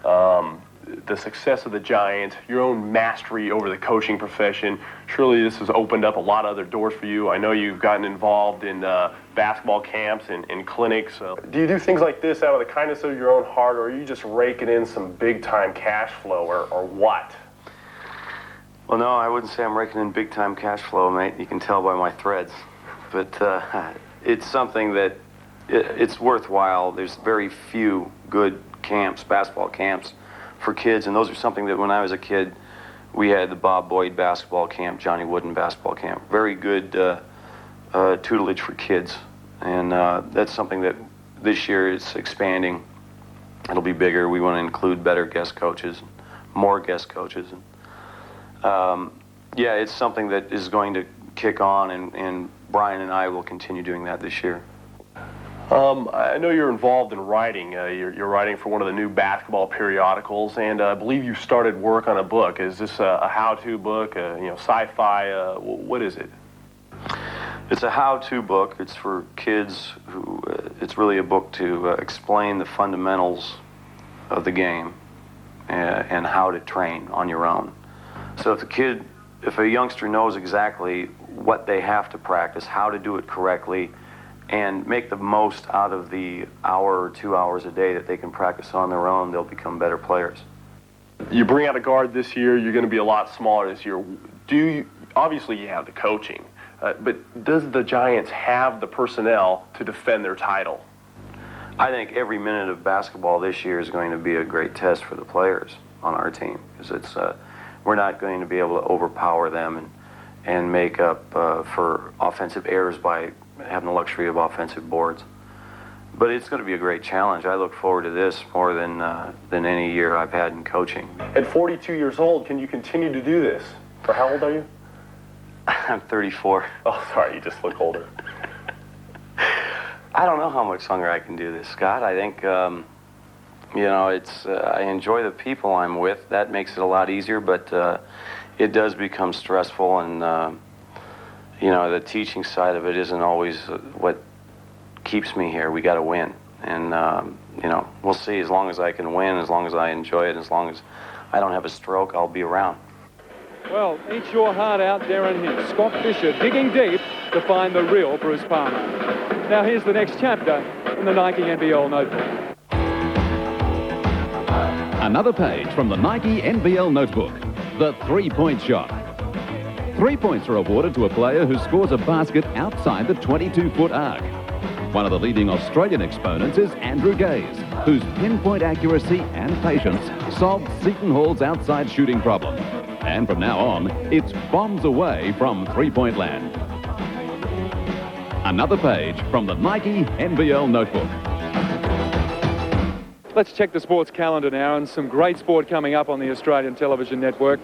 the success of the Giants, your own mastery over the coaching profession. Surely this has opened up a lot of other doors for you. I know you've gotten involved in basketball camps and clinics. Do you do things like this out of the kindness of your own heart, or are you just raking in some big-time cash flow, or what?
Well, no, I wouldn't say I'm raking in big-time cash flow, mate. You can tell by my threads. But it's something that it's worthwhile. There's very few good camps, basketball camps for kids, and those are something that when I was a kid, we had the Bob Boyd basketball camp, Johnny Wooden basketball camp. Very good tutelage for kids, and that's something that this year is expanding. It'll be bigger. We want to include better guest coaches, more guest coaches. Yeah, it's something that is going to kick on, and Brian and I will continue doing that this year.
I know you're involved in writing. You're writing for one of the new basketball periodicals, and I believe you started work on a book. Is this a how-to book, you know, sci-fi? What is it?
It's a how-to book. It's for kids who, it's really a book to explain the fundamentals of the game and how to train on your own. So if a youngster knows exactly what they have to practice, how to do it correctly, and make the most out of the hour or 2 hours a day that they can practice on their own, they'll become better players.
You bring out a guard this year, you're going to be a lot smaller this year. Obviously you have the coaching, but does the Giants have the personnel to defend their title?
I think every minute of basketball this year is going to be a great test for the players on our team, because we're not going to be able to overpower them and make up for offensive errors by having the luxury of offensive boards. But it's going to be a great challenge. I look forward to this more than any year I've had in coaching.
At 42 years old, can you continue to do this? For how old are you?
I'm 34.
Oh, sorry, you just look older.
I don't know how much longer I can do this, Scott. I think, you know, I enjoy the people I'm with. That makes it a lot easier, but it does become stressful, and, you know, the teaching side of it isn't always what keeps me here. We got to win, and you know, we'll see. As long as I can win, as long as I enjoy it, as long as I don't have a stroke, I'll be around.
Well, eat your heart out, Darren Hill. Scott Fisher digging deep to find the real Bruce Palmer. Now here's the next chapter in the Nike NBL Notebook.
Another page from the Nike NBL Notebook, the three-point shot. 3 points are awarded to a player who scores a basket outside the 22-foot arc. One of the leading Australian exponents is Andrew Gaze, whose pinpoint accuracy and patience solved Seton Hall's outside shooting problem. And from now on, it's bombs away from three-point land. Another page from the Nike NBL Notebook.
Let's check the sports calendar now, and some great sport coming up on the Australian television network.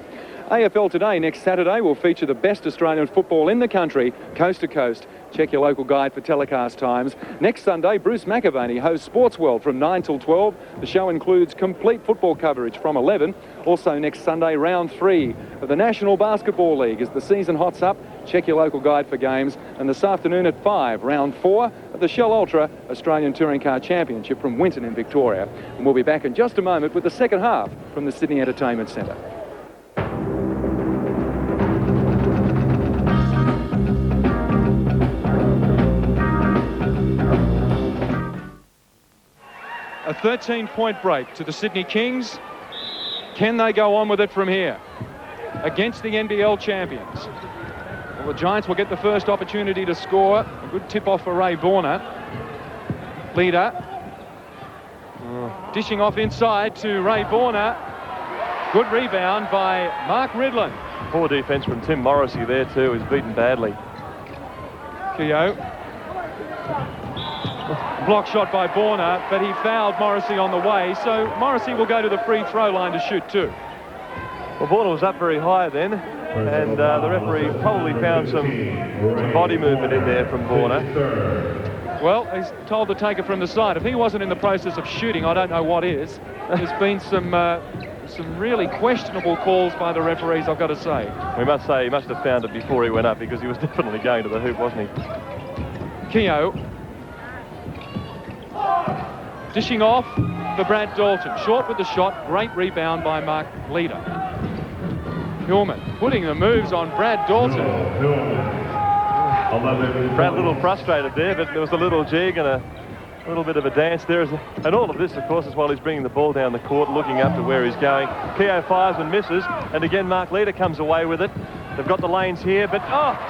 AFL Today next Saturday will feature the best Australian football in the country, coast to coast. Check your local guide for telecast times. Next Sunday, Bruce McAvaney hosts Sports World from 9 till 12. The show includes complete football coverage from 11. Also next Sunday, round 3 of the National Basketball League as the season hots up. Check your local guide for games. And this afternoon at 5, round 4 of the Shell Ultra Australian Touring Car Championship from Winton in Victoria. And we'll be back in just a moment with the second half from the Sydney Entertainment Centre. A 13-point break to the Sydney Kings. Can they go on with it from here against the NBL champions? Well, the Giants will get the first opportunity to score. A good tip-off for Ray Warner. Leader. Dishing off inside to Ray Warner. Good rebound by Mark Ridlin.
Poor defence from Tim Morrissey there too. He's beaten badly.
Keogh. Block shot by Warner, but he fouled Morrissey on the way, so Morrissey will go to the free throw line to shoot two.
Well, Warner was up very high then, and the referee probably found some body movement in there from Warner.
Well, he's told to take it from the side. If he wasn't in the process of shooting, I don't know what is. There's been some really questionable calls by the referees, I've got to say.
We must say he must have found it before he went up, because he was definitely going to the hoop, wasn't he?
Keogh. Dishing off for Brad Dalton. Short with the shot. Great rebound by Mark Leader. Hillman putting the moves on Brad Dalton.
Brad a little frustrated there, but there was a little jig and a little bit of a dance there. And all of this, of course, is while he's bringing the ball down the court, looking up to where he's going. Keogh fires and misses. And again, Mark Leader comes away with it. They've got the lanes here, but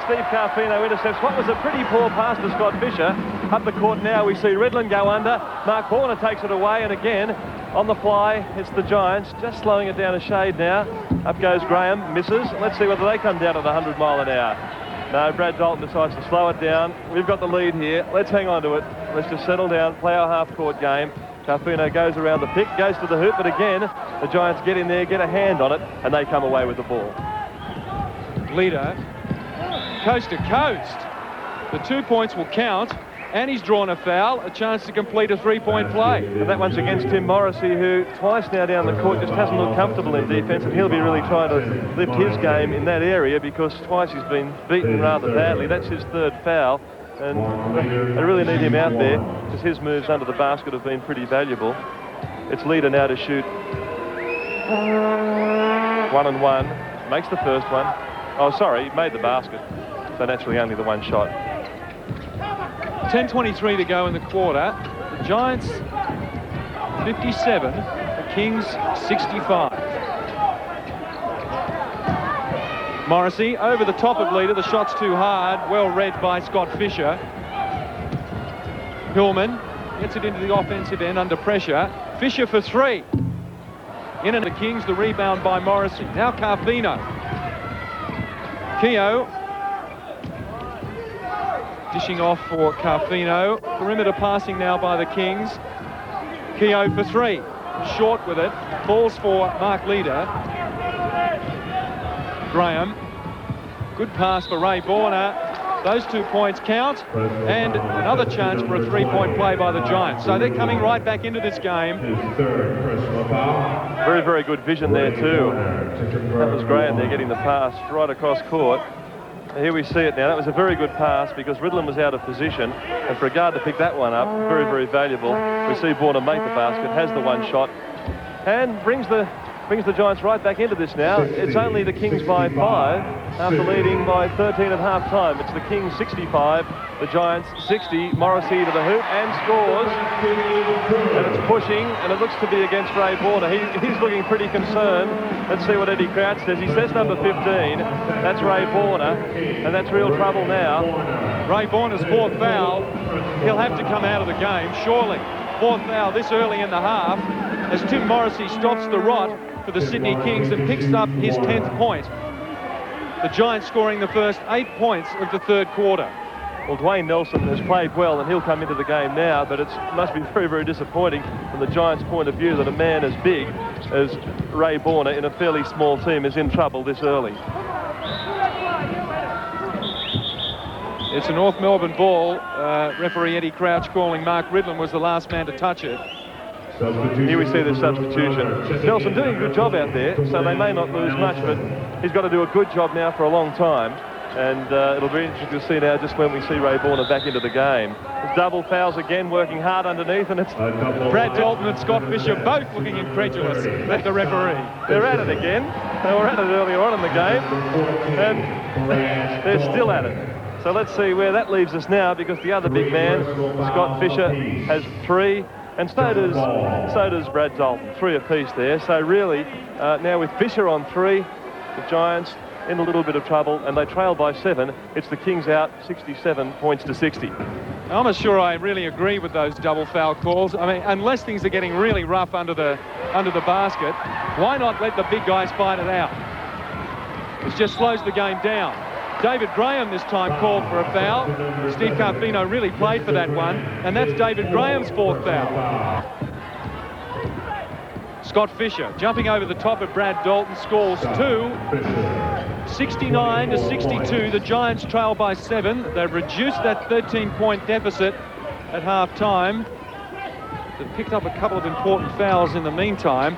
Steve Carfino intercepts what was a pretty poor pass to Scott Fisher. Up the court now, we see Ridlin go under. Mark Warner takes it away, and again, on the fly, it's the Giants, just slowing it down a shade now. Up goes Graham, misses. Let's see whether they come down at 100 mile an hour. No, Brad Dalton decides to slow it down. We've got the lead here. Let's hang on to it. Let's just settle down, play our half-court game. Carfino goes around the pick, goes to the hoop, but again, the Giants get in there, get a hand on it, and they come away with the ball.
Leader, coast to coast. The 2 points will count. and he's drawn a foul, a chance to complete a three-point play.
And that one's against Tim Morrissey, who twice now down the court just hasn't looked comfortable in defence, and he'll be really trying to lift his game in that area because twice he's been beaten rather badly. That's his third foul, and they really need him out there because his moves under the basket have been pretty valuable. It's Leader now to shoot 1-and-1, makes the first one. Oh, sorry, he made the basket, so naturally only the one shot.
10:23 to go in the quarter. The Giants 57, the Kings 65. Morrissey over the top of Leader. The shot's too hard. Well read by Scott Fisher. Hillman gets it into the offensive end under pressure. Fisher for three. In and the Kings, the rebound by Morrissey. Now Carfino. Keogh dishing off for Carfino. Perimeter passing now by the Kings. Keogh for three. Short with it. Falls for Mark Leader. Graham. Good pass for Ray Borner. Those 2 points count. And another chance for a three-point play by the Giants. So they're coming right back into this game.
Very, very good vision there too. That was Graham there getting the pass right across court. Here we see it now. That was a very good pass because Ridlin was out of position, and for a guard to pick that one up, very, very valuable. We see Borner make the basket, has the one shot, and brings the Giants right back into this now. It's only the Kings by 5 after leading by 13 at half-time. It's the Kings 65, the Giants 60. Morrissey to the hoop and scores. And it's pushing, and it looks to be against Ray Borner. He's looking pretty concerned. Let's see what Eddie Crouch says. He says number 15. That's Ray Borner, and that's real trouble now.
Ray Borner's fourth foul. He'll have to come out of the game, surely. Fourth foul this early in the half as Tim Morrissey stops the rot for the Sydney Kings and picks up his 10th point. The Giants scoring the first 8 points of the third quarter.
Well, Dwayne Nelson has played well, and he'll come into the game now, but it must be very, very disappointing from the Giants' point of view that a man as big as Ray Borner in a fairly small team is in trouble this early.
It's a North Melbourne ball. Referee Eddie Crouch calling Mark Ridlin was the last man to touch it.
Here we see the substitution. Nelson doing a good job out there, so they may not lose much, but he's got to do a good job now for a long time. And it'll be interesting to see now just when we see Ray Borner back into the game. It's double fouls again, working hard underneath, and it's
Brad Dalton and Scott Fisher both looking incredulous at the referee.
They're at it again. They were at it earlier on in the game, and they're still at it. So let's see where that leaves us now, because the other big man, Scott Fisher, has 3, and so does Brad Dalton, 3 apiece there. So really, now with Fisher on 3, the Giants in a little bit of trouble, and they trail by 7. It's the Kings out 67 points to 60.
I'm not sure I really agree with those double foul calls. I mean, unless things are getting really rough under the basket, why not let the big guys fight it out? It just slows the game down. David Graham this time called for a foul. Steve Carfino really played for that one, and that's David Graham's 4th foul. Scott Fisher jumping over the top of Brad Dalton, scores 2. 69 to 62. The Giants trail by 7. They've reduced that 13-point deficit at half-time. They've picked up a couple of important fouls in the meantime.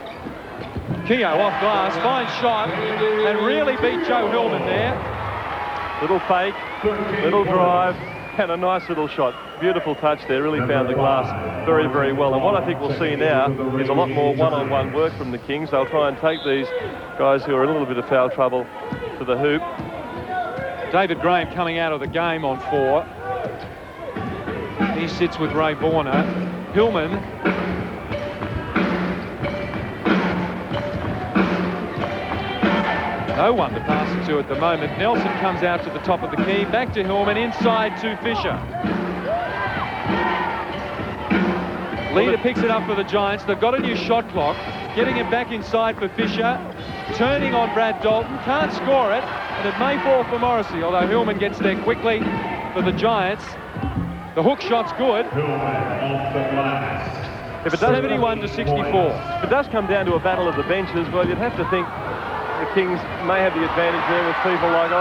Keogh off glass, fine shot, and really beat Joe Hillman there.
Little fake, little drive, and a nice little shot. Beautiful touch there, really found the glass very, very well. And what I think we'll see now is a lot more one-on-one work from the Kings. They'll try and take these guys who are in a little bit of foul trouble to the hoop.
David Graham coming out of the game on 4. He sits with Ray Borner. Hillman. No one to pass it to at the moment. Nelson comes out to the top of the key. Back to Hillman, inside to Fisher. Leader picks it up for the Giants. They've got a new shot clock. Getting it back inside for Fisher. Turning on Brad Dalton. Can't score it. And it may fall for Morrissey, although Hillman gets there quickly for the Giants. The hook shot's good.
If it does
71 to 64.
If it does come down to a battle of the benches, well, you'd have to think the Kings may have the advantage there with people like,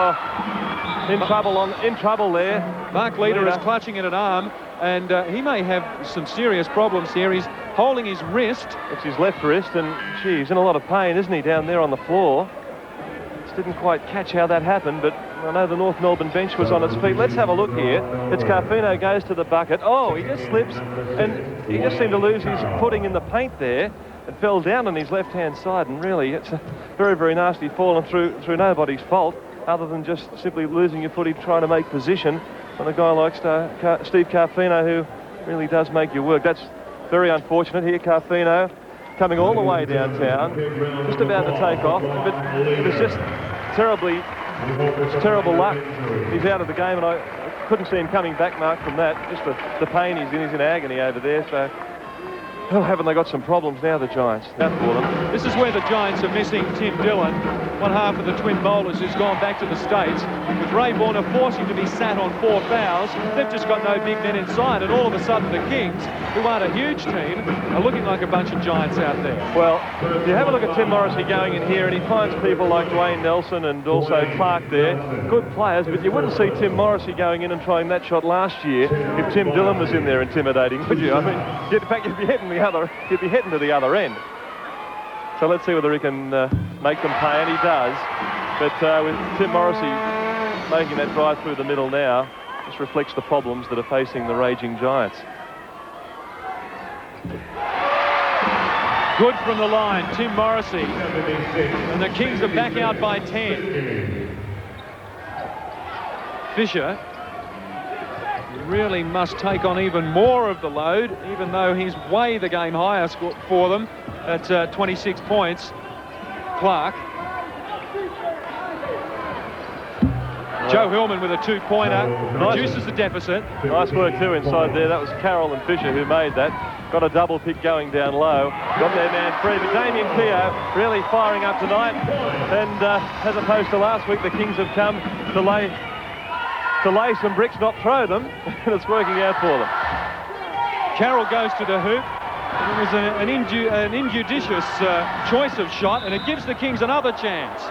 in trouble there.
Mark Leader is clutching at an arm.
and he may have some serious problems here. He's holding his wrist.
It's his left wrist, and gee, he's in a lot of pain, isn't he, down there on the floor? Just didn't quite catch how that happened, but I know the North Melbourne bench was on its feet. Let's have a look here. It's Carfino goes to the bucket. Oh, he just slips, and he just seemed to lose his footing in the paint there and fell down on his left-hand side, and really it's a very, very nasty fall, and through nobody's fault, other than just simply losing your footing trying to make position on a guy like Steve Carfino, who really does make you work. That's very unfortunate here. Carfino coming all the way downtown, just about to take off, but it was just terrible luck. He's out of the game, and I couldn't see him coming back, Mark, from that. Just the pain he's in agony over there. So, oh, haven't they got some problems now, the Giants? That for them.
This is where the Giants are missing Tim Dillon. One half of the twin bowlers who's gone back to the States, with Ray Warner forcing to be sat on 4 fouls. They've just got no big men inside, and all of a sudden the Kings, who aren't a huge team, are looking like a bunch of Giants out there.
Well, you have a look at Tim Morrissey going in here, and he finds people like Dwayne Nelson and also Clark there, good players, but you wouldn't see Tim Morrissey going in and trying that shot last year if Tim Dillon was in there intimidating, would you? I mean, in fact, you'd be heading to the other end. So let's see whether he can make them pay, and he does. But with Tim Morrissey making that drive through the middle now, just reflects the problems that are facing the raging Giants.
Good from the line, Tim Morrissey. And the Kings are back out by 10. Fisher really must take on even more of the load, even though he's way the game higher for them at 26 points. Clark. Joe Hillman with a 2-pointer, reduces the deficit.
Nice work too inside there. That was Carroll and Fisher who made that. Got a double pick going down low. Got their man free, but Damien Keogh really firing up tonight. And as opposed to last week, the Kings have come to lay some bricks, not throw them, and it's working out for them.
Carroll goes to the hoop. It was an injudicious choice of shot, and it gives the Kings another chance.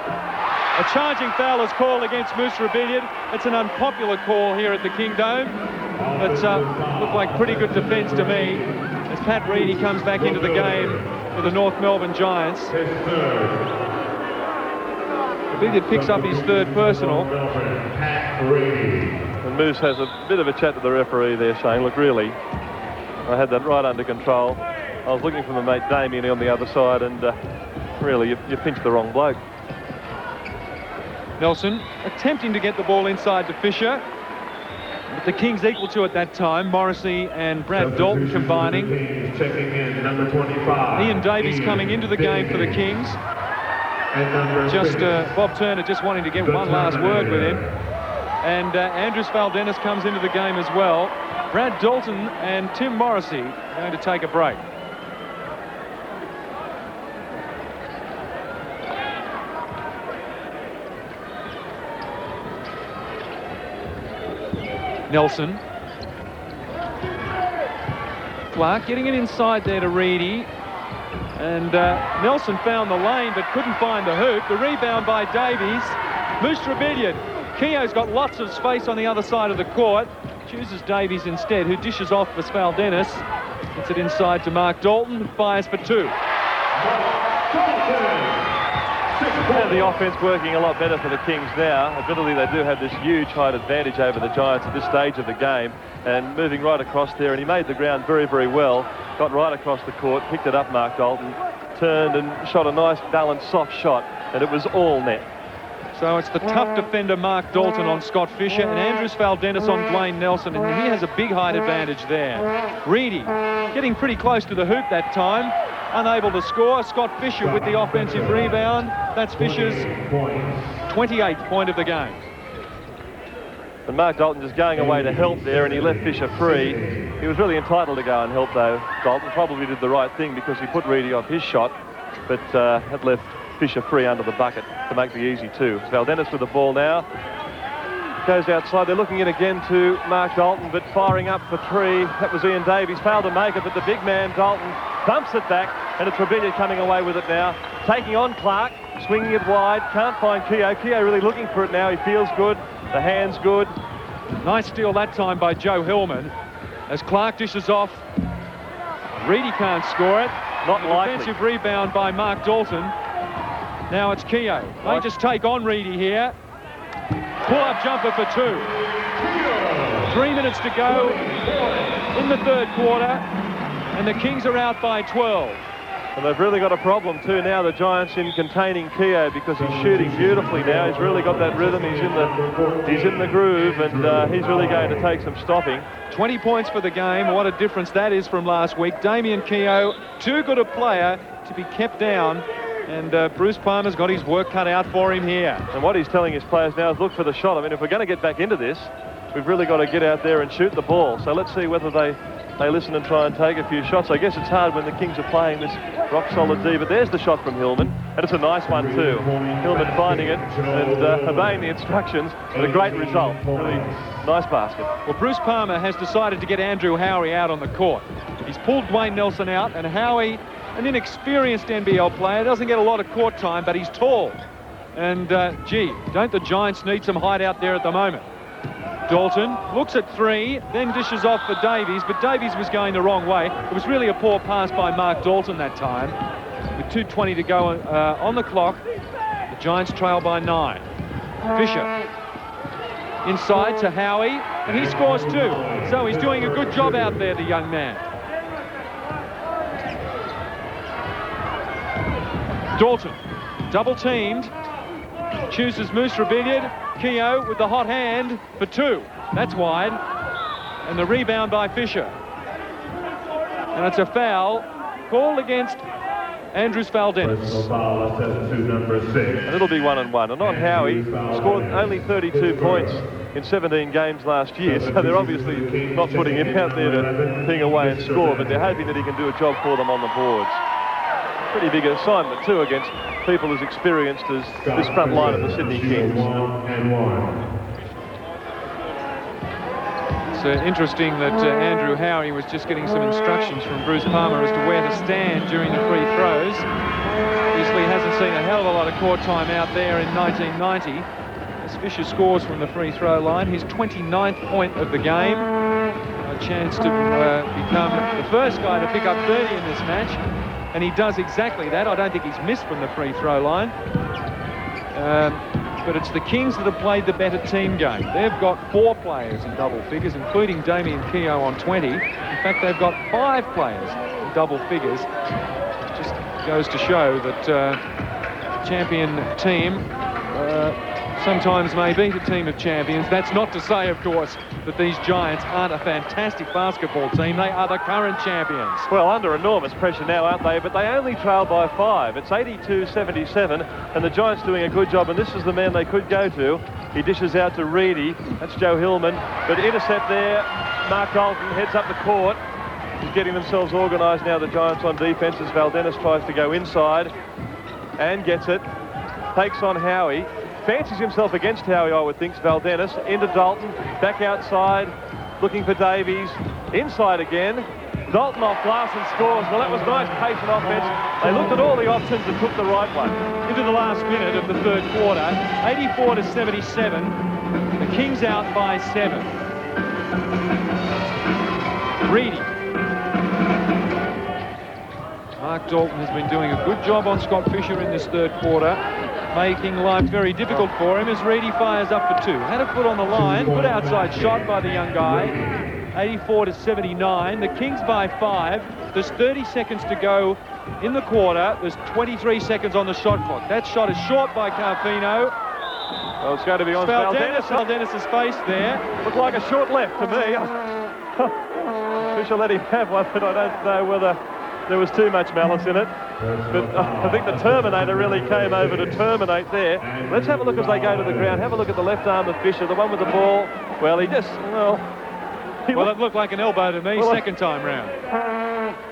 A charging foul is called against Moose Rebellion. It's an unpopular call here at the Kingdome. It's looked like pretty good defence to me as Pat Reedy comes back into the game for the North Melbourne Giants. Rebellion picks up his 3rd personal.
And Moose has a bit of a chat to the referee there, saying, look, really, I had that right under control. I was looking for my mate Damien on the other side, and really, you pinched the wrong bloke.
Nelson attempting to get the ball inside to Fisher, but the Kings equal to at that time. Morrissey and Brad Dalton combining.
Checking in, number 25.
Ian Davies coming into the game for the Kings. Just Bob Turner just wanting to get one last word with him. And Andrews Valdenis comes into the game as well. Brad Dalton and Tim Morrissey going to take a break. Nelson. Clark getting it inside there to Reedy. And Nelson found the lane but couldn't find the hoop. The rebound by Davies. Moose Rebellion. Keogh's got lots of space on the other side of the court. Chooses Davies instead, who dishes off for Valdenis. Gets it inside to Mark Dalton, fires for 2.
And the offense working a lot better for the Kings now. Admittedly, they do have this huge height advantage over the Giants at this stage of the game. And moving right across there, and he made the ground very, very well. Got right across the court, picked it up, Mark Dalton, turned and shot a nice, balanced, soft shot, and it was all net.
So it's the tough defender Mark Dalton on Scott Fisher and Andrews Valdenis on Dwayne Nelson, and he has a big height advantage there. Reedy getting pretty close to the hoop that time, unable to score. Scott Fisher with the offensive rebound. That's Fisher's 28th point of the game.
And Mark Dalton just going away to help there, and he left Fisher free. He was really entitled to go and help, though. Dalton probably did the right thing because he put Reedy off his shot, but had left Fisher free under the bucket to make the easy 2. Valdenis with the ball now. Goes outside. They're looking in again to Mark Dalton, but firing up for 3. That was Ian Davies. Failed to make it, but the big man, Dalton, bumps it back, and it's Rebellion coming away with it now. Taking on Clark, swinging it wide. Can't find Keogh. Keogh really looking for it now. He feels good. The hand's good.
Nice steal that time by Joe Hillman. as Clark dishes off. Reedy can't score it.
Not likely.
Defensive rebound by Mark Dalton. Now it's Keogh. They just take on Reedy here. Pull-up jumper for 2. 3 minutes to go in the third quarter, and the Kings are out by 12.
And they've really got a problem too now, the Giants, in containing Keogh, because he's shooting beautifully now. He's really got that rhythm. He's in the groove, and he's really going to take some stopping.
20 points for the game. What a difference that is from last week. Damien Keogh, too good a player to be kept down. And Bruce Palmer's got his work cut out for him here.
And what he's telling his players now is look for the shot. I mean, if we're going to get back into this, we've really got to get out there and shoot the ball. So let's see whether they listen and try and take a few shots. I guess it's hard when the Kings are playing this rock-solid D, but there's the shot from Hillman, and it's a nice one too. Hillman finding it and obeying the instructions, and a great result. Really nice basket.
Well, Bruce Palmer has decided to get Andrew Howie out on the court. He's pulled Dwayne Nelson out, and Howie, an inexperienced NBL player, doesn't get a lot of court time, but he's tall. And, gee, don't the Giants need some height out there at the moment? Dalton looks at 3, then dishes off for Davies, but Davies was going the wrong way. It was really a poor pass by Mark Dalton that time. With 2:20 to go on the clock, the Giants trail by 9. Fisher inside to Howie, and he scores 2. So he's doing a good job out there, the young man. Dalton, double teamed, chooses Moose Rebellion. Keogh with the hot hand for 2. That's wide. And the rebound by Fisher. And it's a foul called against Andrews Valdenis.
And it'll be 1-1. And on Howie, scored only 32 points in 17 games last year, so they're obviously not putting him out there to ping away and score, but they're hoping that he can do a job for them on the boards. Pretty big assignment too against people as experienced as this front line of the Sydney Kings.
It's interesting that Andrew Howie was just getting some instructions from Bruce Palmer as to where to stand during the free throws. Obviously hasn't seen a hell of a lot of court time out there in 1990. As Fisher scores from the free throw line, his 29th point of the game. A chance to become the first guy to pick up 30 in this match. And he does exactly that. I don't think he's missed from the free throw line. But it's the Kings that have played the better team game. They've got 4 players in double figures, including Damien Keogh on 20. In fact, they've got 5 players in double figures. It just goes to show that champion team sometimes may beat a team of champions. That's not to say, of course, that these Giants aren't a fantastic basketball team. They are the current champions.
Well, under enormous pressure now, aren't they? But they only trail by 5. It's 82-77, and the Giants doing a good job, and this is the man they could go to. He dishes out to Reedy. That's Joe Hillman. But intercept there. Mark Dalton heads up the court. He's getting themselves organised now, the Giants on defence, as Valdenis tries to go inside and gets it. Takes on Howie. Fancies himself against Howie, I would think. Valdenis into Dalton, back outside, looking for Davies, inside again. Dalton off glass and scores. Well, that was nice patient offense. They looked at all the options and took the right one.
Into the last minute of the third quarter, 84-77. The Kings out by 7. Reedy. Mark Dalton has been doing a good job on Scott Fisher in this third quarter, making life very difficult for him as Reedy fires up for 2. Had a foot on the line, good outside shot by the young guy. 84-79. The Kings by 5. There's 30 seconds to go in the quarter. There's 23 seconds on the shot clock. That shot is short by Carfino.
Well, it's going to be on
Valdenis' face there.
Looked like a short left to me. Fisher let him have one, but I don't know whether there was too much malice in it. But I think the Terminator really came over to terminate there. Let's have a look as they go to the ground. Have a look at the left arm of Fisher, the one with the ball. Well, he just,
well, it looked like an elbow to me second time round.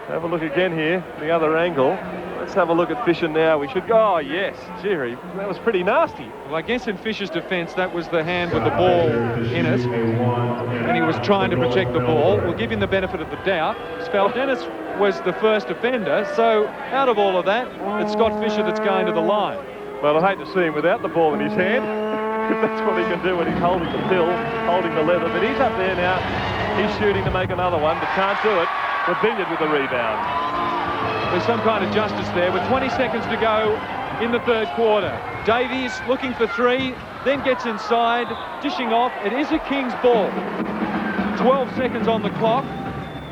Have a look again here, the other angle. Let's have a look at Fisher now. We should go, oh yes, Jerry, that was pretty nasty.
Well, I guess in Fisher's defence, that was the hand with the ball in it, and he was trying to protect the ball. We'll give him the benefit of the doubt. Valdenis was the first offender, so out of all of that, it's Scott Fisher that's going to the line.
Well, I'd hate to see him without the ball in his hand, if that's what he can do when he's holding the pill, holding the leather, but he's up there now. He's shooting to make another one, but can't do it. Rebellion with the rebound.
There's some kind of justice there with 20 seconds to go in the third quarter. Davies looking for three, then gets inside, dishing off. It is a Kings ball. 12 seconds on the clock.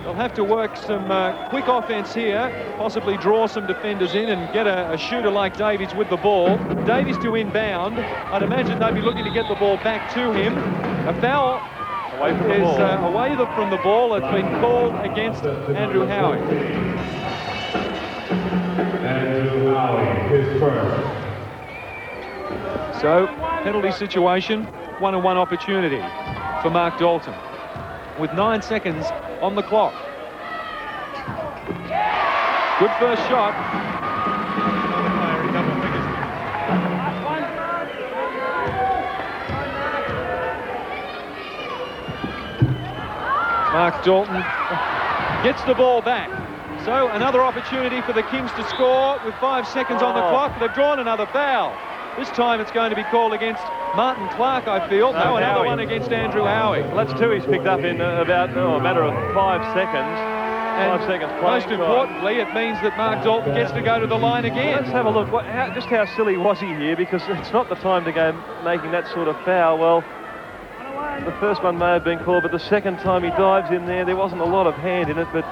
They'll have to work some quick offense here, possibly draw some defenders in and get a shooter like Davies with the ball. Davies to inbound. I'd imagine they'd be looking to get the ball back to him. A foul
away from the ball.
Away from the ball. It's been called against Andrew Howie.
Andrew Howie, his first.
So, penalty situation, 1-on-1 opportunity for Mark Dalton with 9 seconds on the clock. Good first shot. Mark Dalton gets the ball back. So another opportunity for the Kings to score with 5 seconds on the clock. They've drawn another foul. This time it's going to be called against Martin Clark, I feel. No, another one against Andrew Howie.
Well, that's two he's picked up in about a matter of 5 seconds.
And
5 seconds
most
playing
importantly, it means that Mark Dalton gets to go to the line again.
Let's have a look. Just how silly was he here? Because it's not the time to go making that sort of foul. Well, the first one may have been called, but the second time he dives in there wasn't a lot of hand in it, but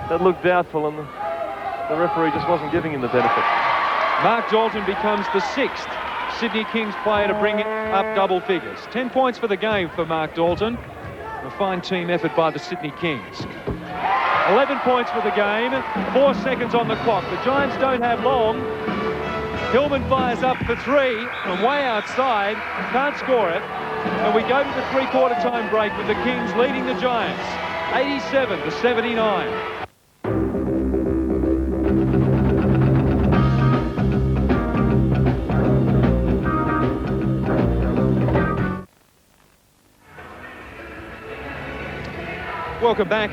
that looked doubtful, and the referee just wasn't giving him the benefit.
Mark Dalton becomes the 6th Sydney Kings player to bring up double figures. 10 points for the game for Mark Dalton. A fine team effort by the Sydney Kings. 11 points for the game, 4 seconds on the clock. The Giants don't have long. Hillman fires up for three from way outside, can't score it. And we go to the three-quarter time break with the Kings leading the Giants, 87-79. Welcome back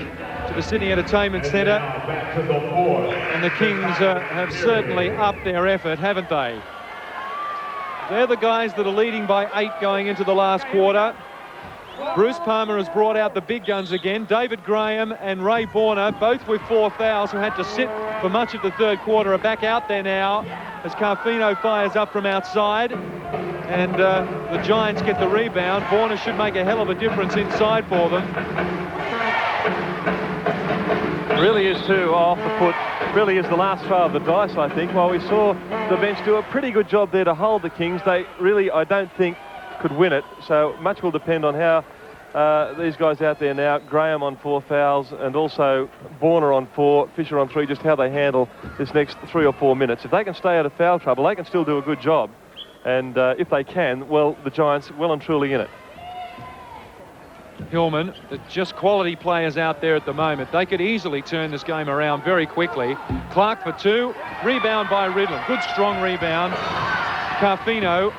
to the Sydney Entertainment Centre. And the Kings have certainly upped their effort, haven't they? They're the guys that are leading by 8 going into the last quarter. Bruce Palmer has brought out the big guns again. David Graham and Ray Borner, both with 4 fouls, who had to sit for much of the third quarter, are back out there now as Carfino fires up from outside. And the Giants get the rebound. Borner should make a hell of a difference inside for them.
Really is too off the foot. Really is the last throw of the dice, I think. While we saw the bench do a pretty good job there to hold the Kings, they really, I don't think, could win it. So much will depend on how these guys out there now, Graham on 4 fouls and also Borner on 4, Fisher on 3, just how they handle this next 3 or 4 minutes. If they can stay out of foul trouble, they can still do a good job. And if they can, well, the Giants well and truly in it.
Hillman, just quality players out there at the moment. They could easily turn this game around very quickly. Clark for 2, rebound by Ridland. Good strong rebound. Carfino.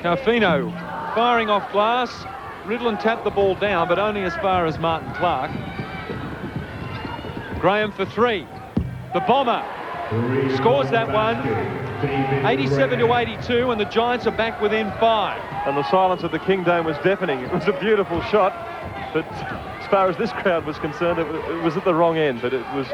Carfino firing off glass. Ridland tapped the ball down, but only as far as Martin Clark. Graham for 3. The bomber scores that one. 87-82, and the Giants are back within 5.
And the silence of the Kingdome was deafening. It was a beautiful shot, but as far as this crowd was concerned, it was at the wrong end, but it was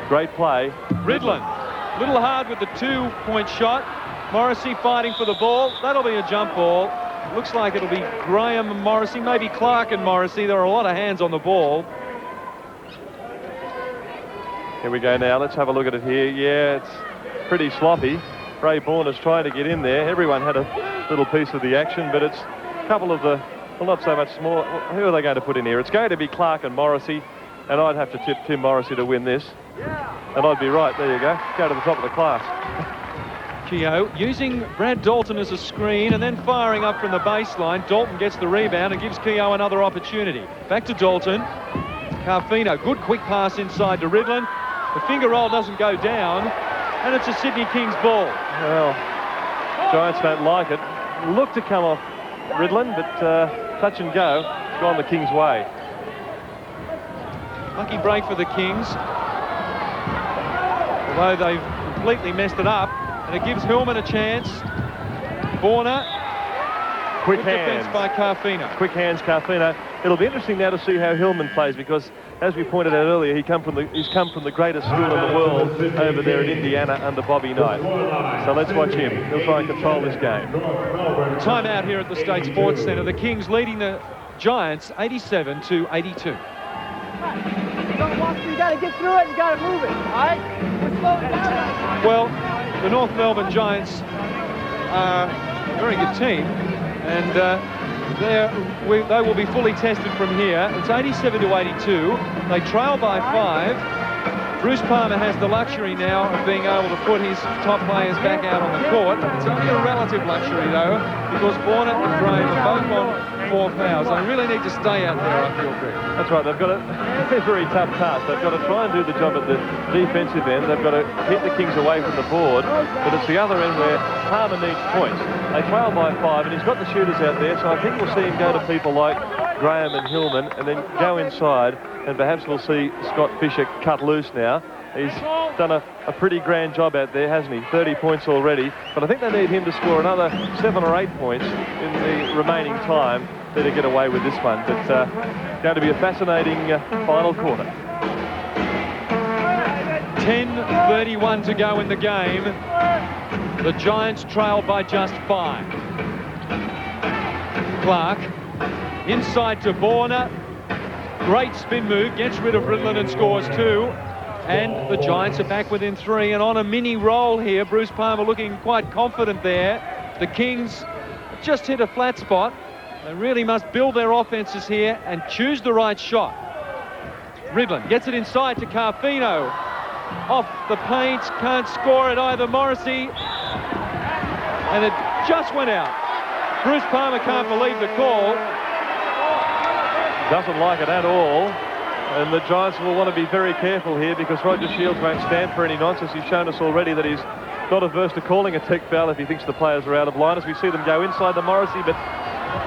great play.
Ridland, a little hard with the 2-point shot. Morrissey fighting for the ball. That'll be a jump ball. Looks like it'll be Graham and Morrissey, maybe Clark and Morrissey. There are a lot of hands on the ball.
Here we go now. Let's have a look at it here. Yeah, it's pretty sloppy. Ray Borner's trying to get in there. Everyone had a little piece of the action, but it's a couple of the, well, not so much small. Who are they going to put in here? It's going to be Clark and Morrissey, and I'd have to tip Tim Morrissey to win this. And I'd be right. There you go. Go to the top of the class.
Keogh using Brad Dalton as a screen and then firing up from the baseline. Dalton gets the rebound and gives Keogh another opportunity. Back to Dalton. Carfino, good quick pass inside to Ridland. The finger roll doesn't go down, and it's a Sydney Kings ball.
Well, Giants don't like it. Look to come off Ridland, but touch and go. It's gone the Kings' way.
Lucky break for the Kings. Although they've completely messed it up, and it gives Hillman a chance Borna.
Quick
Good
hands.
defense by Carfino.
Quick hands, Carfino. It'll be interesting now to see how Hillman plays, because, as we pointed out earlier, he's come from the greatest school in the world over there in Indiana under Bobby Knight. So let's watch him. He'll try and control this game.
Timeout here at the State Sports Centre. The Kings leading the Giants 87-82.
You got to get through it. You got to move it. All right? We're slowing down.
Well, the North Melbourne Giants are a very good team, and they will be fully tested from here. It's 87-82. They trail by 5. Bruce Palmer has the luxury now of being able to put his top players back out on the court. It's only a relative luxury, though, because Borna and Graham are both on 4 fouls. They really need to stay out there, I feel, Greg.
That's right. They've got a very tough task. They've got to try and do the job at the defensive end. They've got to hit the Kings away from the board, but it's the other end where Palmer needs points. They trail by 5, and he's got the shooters out there, so I think we'll see him go to people like Graham and Hillman and then go inside, and perhaps we'll see Scott Fisher cut loose now. He's done a pretty grand job out there, hasn't he? 30 points already, but I think they need him to score another 7 or 8 points in the remaining time to get away with this one. But going to be a fascinating final quarter.
10:31 to go in the game. The Giants trail by just 5. Clark inside to Borna. Great spin move, gets rid of Ridlin and scores 2. And the Giants are back within 3 and on a mini roll here. Bruce Palmer looking quite confident there. The Kings just hit a flat spot. They really must build their offenses here and choose the right shot. Ridlin gets it inside to Carfino. Off the paint, can't score it either. Morrissey. And it just went out. Bruce Palmer can't believe the call.
Doesn't like it at all. And the Giants will want to be very careful here, because Roger Shields won't stand for any nonsense. He's shown us already that he's not averse to calling a tech foul if he thinks the players are out of line, as we see them go inside the Morrissey. But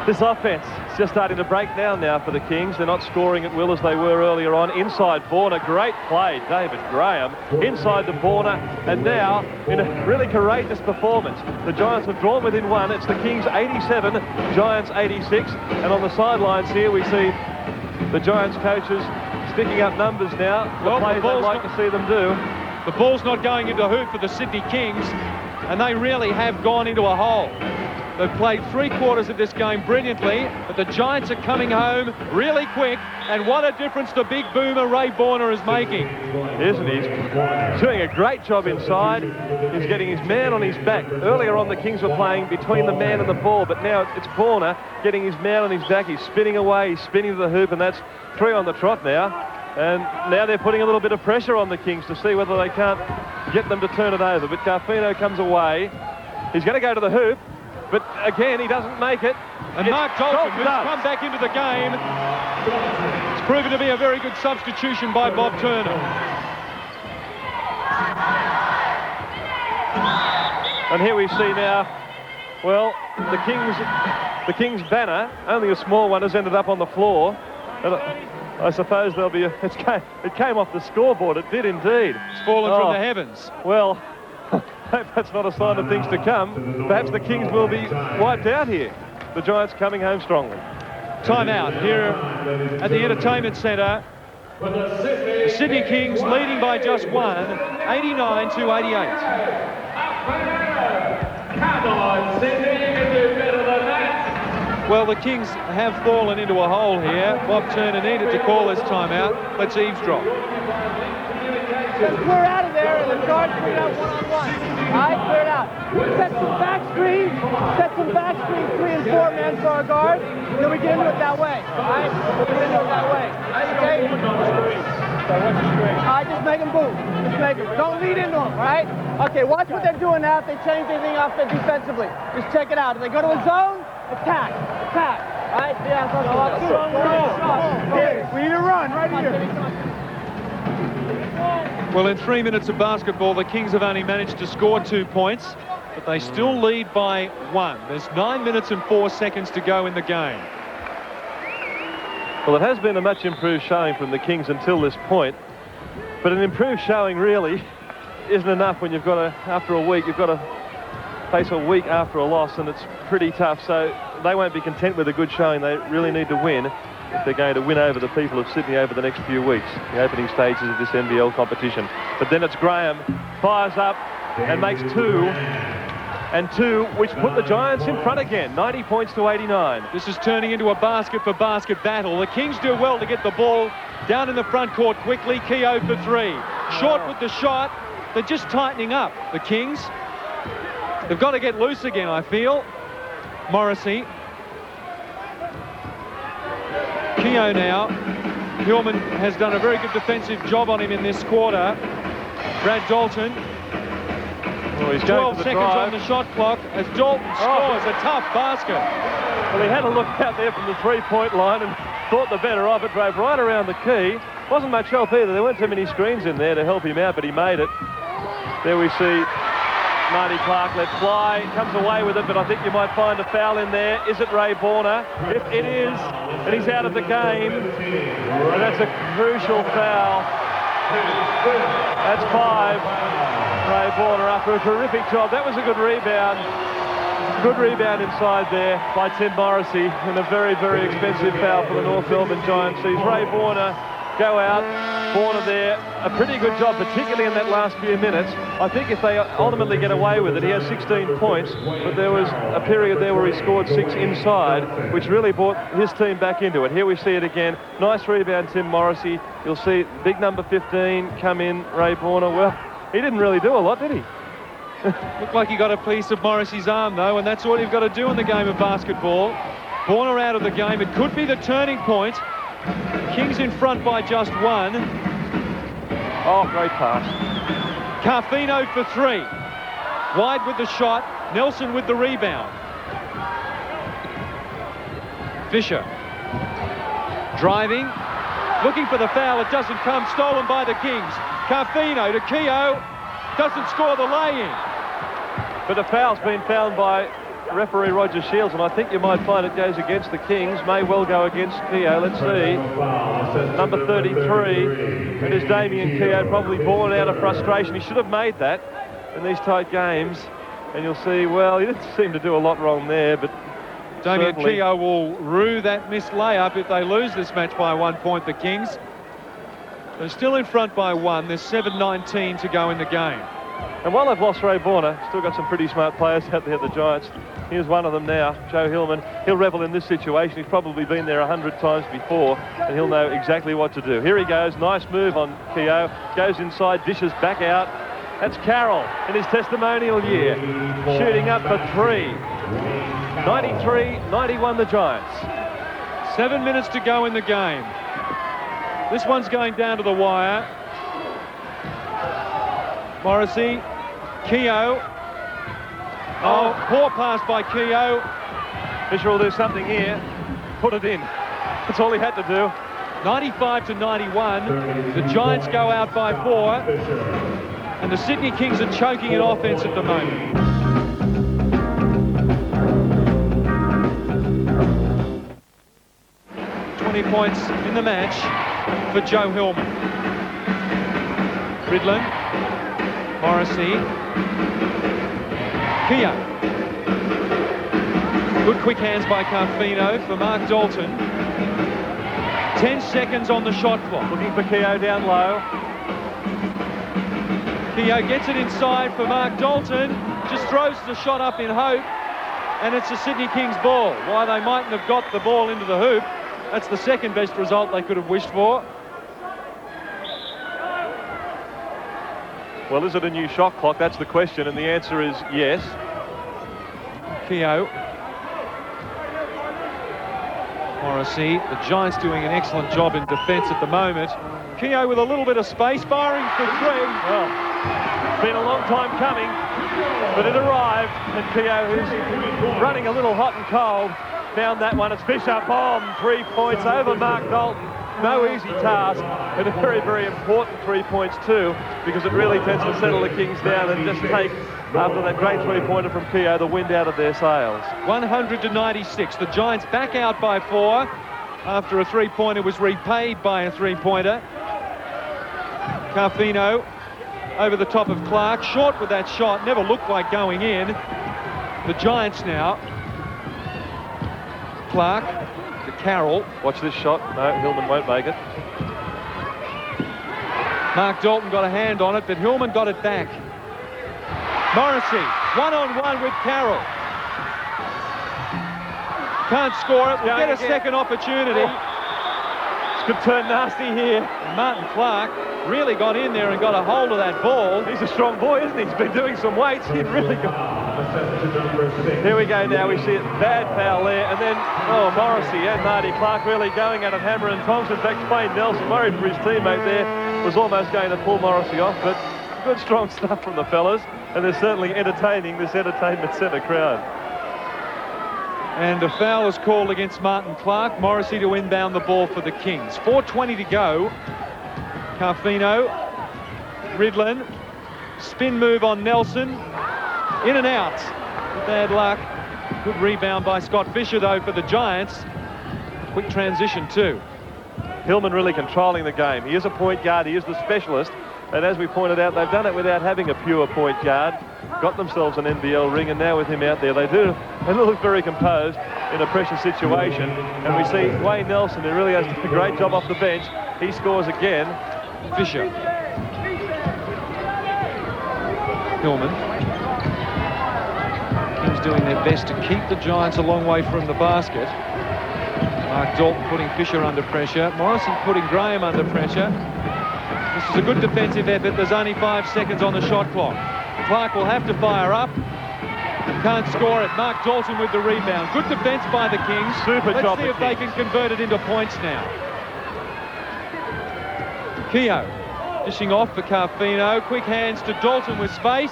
this offense is just starting to break down now for the Kings. They're not scoring at will as they were earlier on. Inside Borna, great play, David Graham. Inside to Borna, and now in a really courageous performance, the Giants have drawn within 1. It's the Kings 87, Giants 86. And on the sidelines here we see the Giants coaches sticking up numbers now. The plays they'd like to see them do.
The ball's not going into hoop for the Sydney Kings, and they really have gone into a hole. They've played 3 quarters of this game brilliantly, but the Giants are coming home really quick, and what a difference the big boomer Ray Borna is making.
Isn't he? He's doing a great job inside. He's getting his man on his back. Earlier on, the Kings were playing between the man and the ball, but now it's Borna getting his man on his back. He's spinning away, he's spinning to the hoop, and that's 3 on the trot now. And now they're putting a little bit of pressure on the Kings to see whether they can't get them to turn it over. But Carfino comes away. He's going to go to the hoop, but again, he doesn't make it.
And Mark Dalton, who's come back into the game, it's proven to be a very good substitution by Bob Turner.
And here we see now, well, the Kings banner, only a small one, has ended up on the floor. And I suppose there'll be it came off the scoreboard. It did indeed.
It's fallen from the heavens.
Well, that's not a sign of things to come. Perhaps the Kings will be wiped out here. The Giants coming home strongly.
Timeout here at the Entertainment Centre. The Sydney Kings leading by just 1, 89-88.
Come on, Sydney, you can do better than that.
Well, the Kings have fallen into a hole here. Bob Turner needed to call this timeout. Let's eavesdrop.
Just clear out of there, and the guards clear out one-on-one. All right, clear it out. Set some back screens, 3 and 4 men for our guard, and then we get into it that way. All right, we get into it that way. Okay? All right, just make them move. Just make them. Don't lead into them, all right? Okay, watch what they're doing now. If they change anything off defensively, just check it out. If they go to a zone, attack. All right? Yeah, we need to run right here.
Well, in 3 minutes of basketball, the Kings have only managed to score 2 points, but they still lead by 1. There's 9 minutes and 4 seconds to go in the game.
Well, it has been a much improved showing from the Kings until this point, but an improved showing really isn't enough when you've got to, after a week, you've got to face a week after a loss, and it's pretty tough. So they won't be content with a good showing. They really need to win if they're going to win over the people of Sydney over the next few weeks, the opening stages of this NBL competition. But then it's Graham, fires up and makes 2. And 2, which put the Giants in front again, 90 points to 89.
This is turning into a basket-for-basket battle. The Kings do well to get the ball down in the front court quickly. Keogh for 3. Short with the shot. They're just tightening up, the Kings. They've got to get loose again, I feel. Morrissey. Keogh now. Hillman has done a very good defensive job on him in this quarter. Brad Dalton.
Well, he's
12 seconds on the shot clock as Dalton scores a tough basket.
Well, he had a look out there from the three-point line and thought the better of it, drove right around the key. Wasn't much help either. There weren't too many screens in there to help him out, but he made it. There we see Marty Clark let fly, comes away with it, but I think you might find a foul in there. Is it Ray Borner? If it is, and he's out of the game, and that's a crucial foul. That's 5. Ray Borner after a terrific job. That was a good rebound. Good rebound inside there by Tim Morrissey, and a very, very expensive foul for the North Melbourne Giants. Sees Ray Borner go out. Borner there, a pretty good job, particularly in that last few minutes. I think if they ultimately get away with it, he has 16 points, but there was a period there where he scored 6 inside, which really brought his team back into it. Here we see it again. Nice rebound, Tim Morrissey. You'll see big number 15 come in, Ray Borner. Well, he didn't really do a lot, did he?
Looked like he got a piece of Morrissey's arm, though, and that's all you've got to do in the game of basketball. Borner out of the game. It could be the turning point. Kings in front by just 1.
Oh, great pass.
Carfino for 3. Wide with the shot. Nelson with the rebound. Fisher. Driving. Looking for the foul. It doesn't come. Stolen by the Kings. Carfino to Keogh. Doesn't score the lay-in.
But the foul's been found by referee Roger Shields, and I think you might find it goes against the Kings. May well go against Keogh. Let's see. Number 33. It is Damien Keogh, probably born out of frustration. He should have made that in these tight games. And you'll see, well, he didn't seem to do a lot wrong there, but
Damien Keogh will rue that missed layup if they lose this match by 1 point, the Kings. They're still in front by 1. There's 7:19 to go in the game.
And while they've lost Ray Borner, still got some pretty smart players out there, the Giants. Here's one of them now, Joe Hillman. He'll revel in this situation. He's probably been there 100 times before, and he'll know exactly what to do. Here he goes. Nice move on Keogh. Goes inside, dishes back out. That's Carroll in his testimonial year. Shooting up for 3. 93-91 the Giants.
7 minutes to go in the game. This one's going down to the wire. Morrissey, Keogh. Oh, poor pass by Keogh.
Fisher will do something here. Put it in. That's all he had to do.
95-91. The Giants go out by 4. And the Sydney Kings are choking in offense at the moment. Points in the match for Joe Hillman. Ridlin, Morrissey, Keogh. Good quick hands by Carfino for Mark Dalton. 10 seconds on the shot clock.
Looking for Keogh down low.
Keogh gets it inside for Mark Dalton. Just throws the shot up in hope. And it's the Sydney Kings ball. Why they mightn't have got the ball into the hoop, that's the second best result they could have wished for.
Well, is it a new shot clock? That's the question, and the answer is yes.
Keogh. Morrissey. The Giants doing an excellent job in defence at the moment. Keogh with a little bit of space, firing for 3.
Well, it's been a long time coming, but it arrived, and Keogh, who's running a little hot and cold, found that one. It's Fisher, bomb, 3 points over Mark Dalton. No easy task, and a very, very important 3 points too, because it really tends to settle the Kings down and just take, after that great three-pointer from Keogh, the wind out of their sails.
100-96. The Giants back out by 4 after a three-pointer was repaid by a three-pointer. Carfino over the top of Clark, short with that shot, never looked like going in. the Giants now. Clark to Carroll.
Watch this shot. No, Hillman won't make it.
Mark Dalton got a hand on it, but Hillman got it back. Morrissey, one-on-one with Carroll. Can't score it. We'll get a second opportunity.
This could turn nasty here.
And Martin Clark really got in there and got a hold of that ball.
He's a strong boy, isn't he? He's been doing some weights. He's really good. Here we go now. We see it. Bad foul there. And then, Morrissey and Marty Clark really going at it, hammer and tongs. In fact, Wayne Nelson, worried for his teammate there, was almost going to pull Morrissey off. But good, strong stuff from the fellas. And they're certainly entertaining this entertainment centre crowd.
And a foul is called against Martin Clark. Morrissey to inbound the ball for the Kings. 4:20 to go. Carfino, Ridlin, spin move on Nelson, in and out. Bad luck. Good rebound by Scott Fisher though for the Giants. Quick transition too.
Hillman really controlling the game. He is a point guard, he is the specialist, and as we pointed out, they've done it without having a pure point guard. Got themselves an NBL ring, and now with him out there, they look very composed in a pressure situation. And we see Wayne Nelson, who really has done a great job off the bench. He scores again.
Fisher. Hillman. Kings doing their best to keep the Giants a long way from the basket. Mark Dalton putting Fisher under pressure. Morrison putting Graham under pressure. This is a good defensive effort. There's only 5 seconds on the shot clock. Clark will have to fire up. Can't score it. Mark Dalton with the rebound. Good defense by the Kings.
Super job.
Let's see if they can convert it into points now. Keogh dishing off for Carfino. Quick hands to Dalton with space.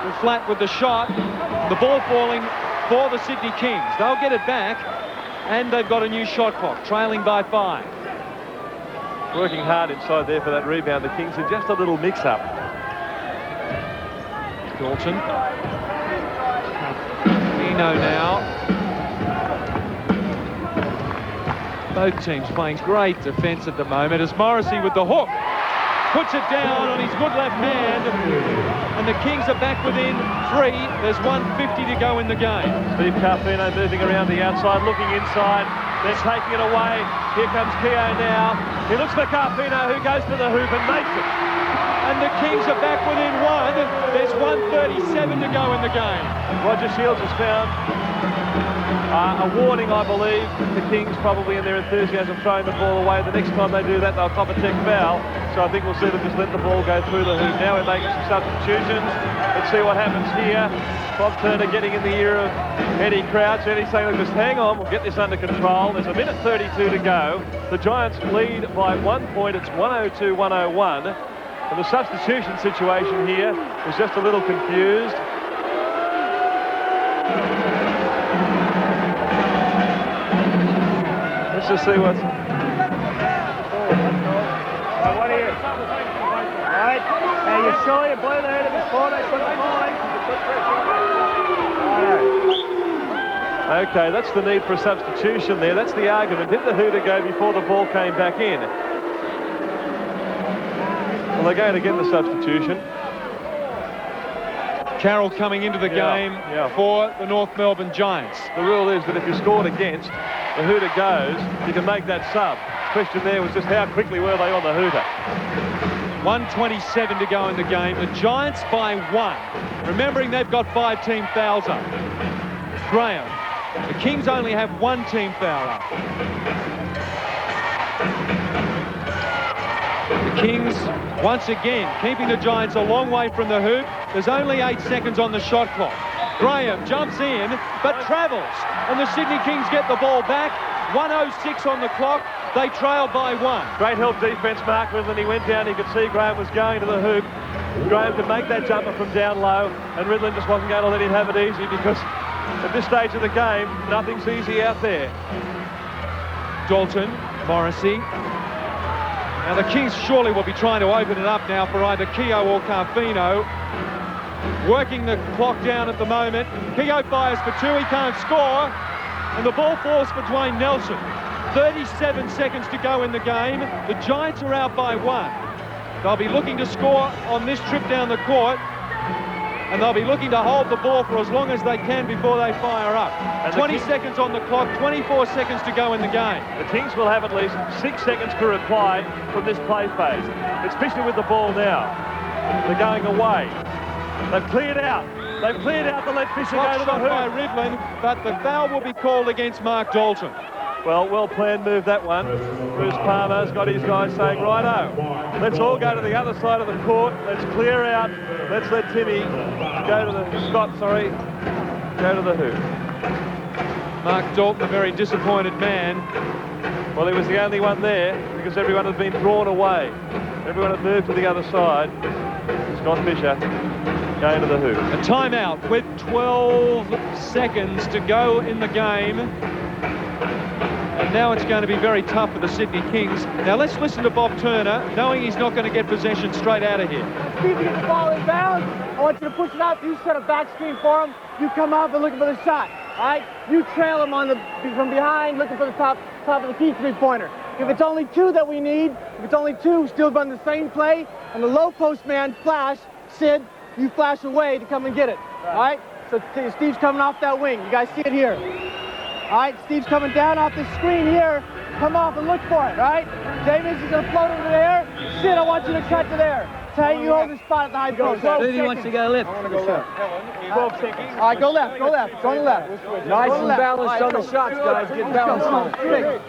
We're flat with the shot. The ball falling for the Sydney Kings. They'll get it back, and they've got a new shot clock, trailing by 5.
Working hard inside there for that rebound. The Kings are just a little mix-up.
Dalton. Carfino now. Both teams playing great defence at the moment as Morrissey with the hook puts it down on his good left hand, and the Kings are back within 3. There's 1:50 to go in the game.
Steve Carfino moving around the outside, looking inside, then taking it away. Here comes Keogh now. He looks for Carfino, who goes for the hoop and makes it.
And the Kings are back within 1. There's 1:37 to go in the game.
Roger Shields has found a warning, I believe. The Kings probably in their enthusiasm throwing the ball away. The next time they do that, they'll cop a tech foul. So I think we'll see them just let the ball go through the hoop. Now we're making some substitutions. Let's see what happens here. Bob Turner getting in the ear of Eddie Crouch. Eddie's saying, just hang on, we'll get this under control. There's 1:32 to go. The Giants lead by 1 point. It's 102-101. And the substitution situation here is just a little confused. Let's just see what's...
What are you? Right? Now you sure you blow the head of before they put the ball in?
Okay, that's the need for a substitution there. That's the argument. Did the hooter go before the ball came back in? Well, they're going to get the substitution.
Carroll coming into the game for the North Melbourne Giants.
The rule is that if you're scored against, the hooter goes, you can make that sub. Question there was just how quickly were they on the hooter.
1:27 to go in the game. The Giants by 1. Remembering they've got 5 team fouls up. Graham. The Kings only have 1 team foul up. The Kings, once again, keeping the Giants a long way from the hoop. There's only 8 seconds on the shot clock. Graham jumps in, but travels. And the Sydney Kings get the ball back. 1:06 on the clock. They trail by 1.
Great help defense, Mark Ridlin. He went down. He could see Graham was going to the hoop. Graham could make that jumper from down low, and Ridlin just wasn't going to let him have it easy because at this stage of the game, nothing's easy out there.
Dalton, Morrissey. Now the Kings surely will be trying to open it up now for either Keogh or Carfino. Working the clock down at the moment. Keogh fires for 2, he can't score. And the ball falls for Dwayne Nelson. 37 seconds to go in the game. The Giants are out by 1. They'll be looking to score on this trip down the court. and they'll be looking to hold the ball for as long as they can before they fire up.
And
20 seconds on the clock, 24 seconds to go in the game.
The Kings will have at least 6 seconds to reply from this play phase. It's Fisher with the ball now. They're going away. They've cleared out. They've cleared out to let Fisher go to the
shot
hoop.
by Ridlin, but the foul will be called against Mark Dalton.
Well planned move, that one. Bruce Palmer's got his guys saying, righto, let's all go to the other side of the court. Let's clear out. Let's let Timmy go to the hoop.
Mark Dalton, a very disappointed man.
Well, he was the only one there because everyone had been drawn away. Everyone had moved to the other side. Scott Fisher going to the hoop.
A timeout with 12 seconds to go in the game. And now it's going to be very tough for the Sydney Kings. Now let's listen to Bob Turner, knowing he's not going to get possession straight out of here.
Steve, you get the ball in bounds. I want you to push it out. You set a back screen for him. You come up and looking for the shot. All right? You trail him from behind, looking for the top of the key three-pointer. If it's only 2 that we need, still run the same play, and the low post man flash, Sid, you flash away to come and get it. All right? So Steve's coming off that wing. You guys see it here. All right, Steve's coming down off the screen here. Come off and look for it, all right? James is going to float over there. Sid, I want you to cut to there. Tay, you hold the spot at the high post.
Rudy wants to go left.
I want to go left. All right, go left. Go on the left.
Nice and balanced on the shots, guys. Get balanced on it.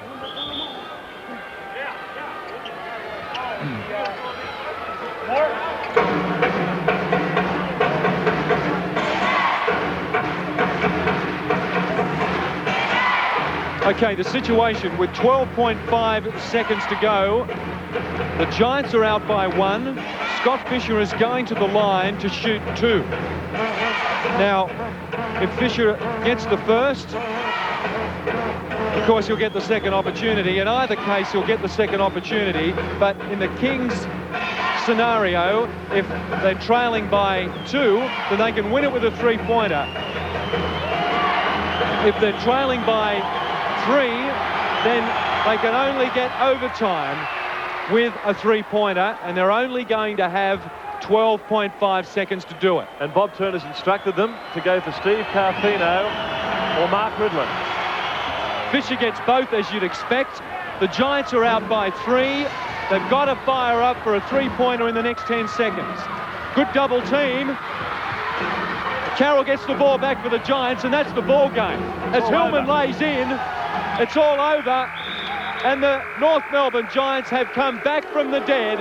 Okay, the situation with 12.5 seconds to go. The Giants are out by 1. Scott Fisher is going to the line to shoot 2. Now, if Fisher gets the first, of course he'll get the second opportunity. In either case, he'll get the second opportunity. But in the Kings scenario, if they're trailing by 2, then they can win it with a three-pointer. If they're trailing by 3, then they can only get overtime with a three-pointer, and they're only going to have 12.5 seconds to do it.
And Bob Turner's instructed them to go for Steve Carfino or Mark Ridlin.
Fisher gets both, as you'd expect. The Giants are out by 3. They've got to fire up for a three-pointer in the next 10 seconds. Good double team. Carroll gets the ball back for the Giants, and that's the ball game. As Hillman lays in, it's all over, and the North Melbourne Giants have come back from the dead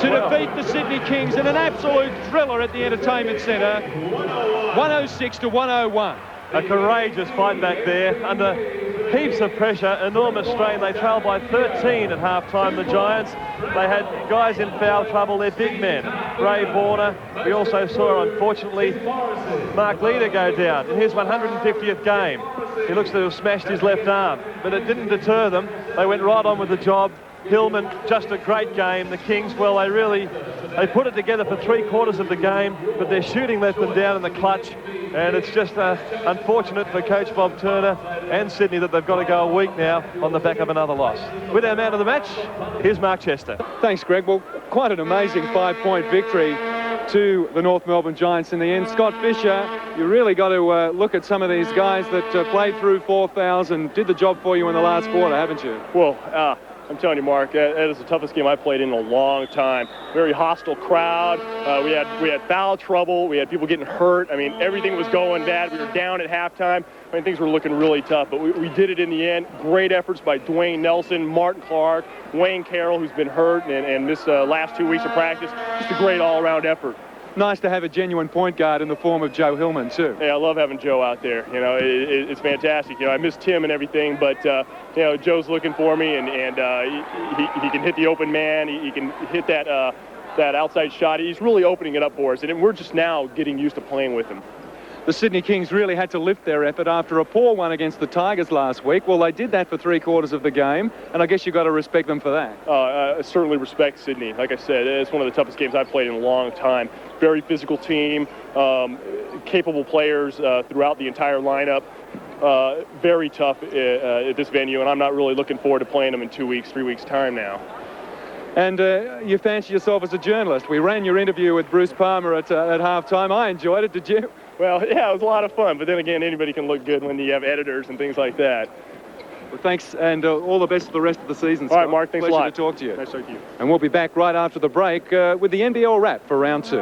to defeat the Sydney Kings in an absolute thriller at the Entertainment Centre, 106 to 101.
A courageous fight back there under heaps of pressure, enormous strain. They trailed by 13 at half-time, the Giants. They had guys in foul trouble, they're big men. Ray Borner. We also saw, unfortunately, Mark Leader go down in his 150th game. He looks to have smashed his left arm, but it didn't deter them. They went right on with the job. Hillman, just a great game. The Kings, well, they put it together for 3/4 of the game, but their shooting let them down in the clutch. And it's just unfortunate for Coach Bob Turner and Sydney that they've got to go a week now on the back of another loss. With our man of the match, here's Mark Chester.
Thanks, Greg. Well, quite an amazing 5-point victory to the North Melbourne Giants in the end. Scott Fisher, you really got to look at some of these guys that played through 4 fouls and did the job for you in the last quarter, haven't you?
Well, I'm telling you, Mark, that is the toughest game I've played in a long time. Very hostile crowd. We had foul trouble. We had people getting hurt. I mean, everything was going bad. We were down at halftime. I mean, things were looking really tough, but we did it in the end. Great efforts by Dwayne Nelson, Martin Clark, Wayne Carroll, who's been hurt and missed last 2 weeks of practice. Just a great all-around effort.
Nice to have a genuine point guard in the form of Joe Hillman, too.
Yeah, I love having Joe out there. You know, it's fantastic. You know, I miss Tim and everything, but, you know, Joe's looking for me, and he can hit the open man. He can hit that outside shot. He's really opening it up for us, and we're just now getting used to playing with him.
The Sydney Kings really had to lift their effort after a poor one against the Tigers last week. Well, they did that for 3/4 of the game, and I guess you've got to respect them for that.
I certainly respect Sydney. Like I said, it's one of the toughest games I've played in a long time. Very physical team, capable players throughout the entire lineup. Very tough at this venue, and I'm not really looking forward to playing them in 2 weeks, 3 weeks' time now.
And you fancy yourself as a journalist. We ran your interview with Bruce Palmer at halftime. I enjoyed it. Did you?
Well, yeah, it was a lot of fun. But then again, anybody can look good when you have editors and things like that.
Well, thanks, and all the best for the rest of the season,
All
Scott.
right, Mark, thanks a lot.
Pleasure to talk to you.
Nice to talk to you.
And we'll be back right after the break with the NBL wrap for round 2.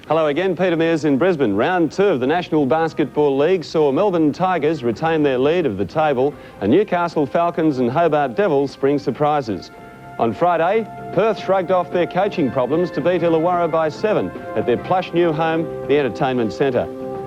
Hello again, Peter Mears in Brisbane. Round 2 of the National Basketball League saw Melbourne Tigers retain their lead of the table and Newcastle Falcons and Hobart Devils spring surprises. On Friday, Perth shrugged off their coaching problems to beat Illawarra by 7 at their plush new home, the Entertainment Centre.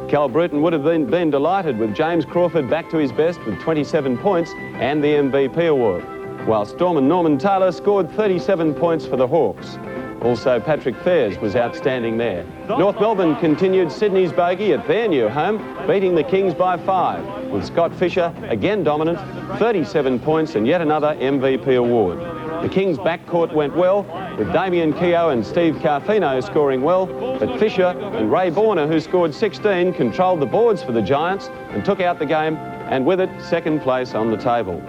Cal Bruton would have been delighted with James Crawford back to his best with 27 points and the MVP award, while Storm Norman Taylor scored 37 points for the Hawks. Also, Patrick Fairs was outstanding there. North Melbourne continued Sydney's bogey at their new home, beating the Kings by 5, with Scott Fisher again dominant, 37 points and yet another MVP award. The Kings' backcourt went well, with Damien Keogh and Steve Carfino scoring well, but Fisher and Ray Borner, who scored 16, controlled the boards for the Giants and took out the game, and with it, second place on the table.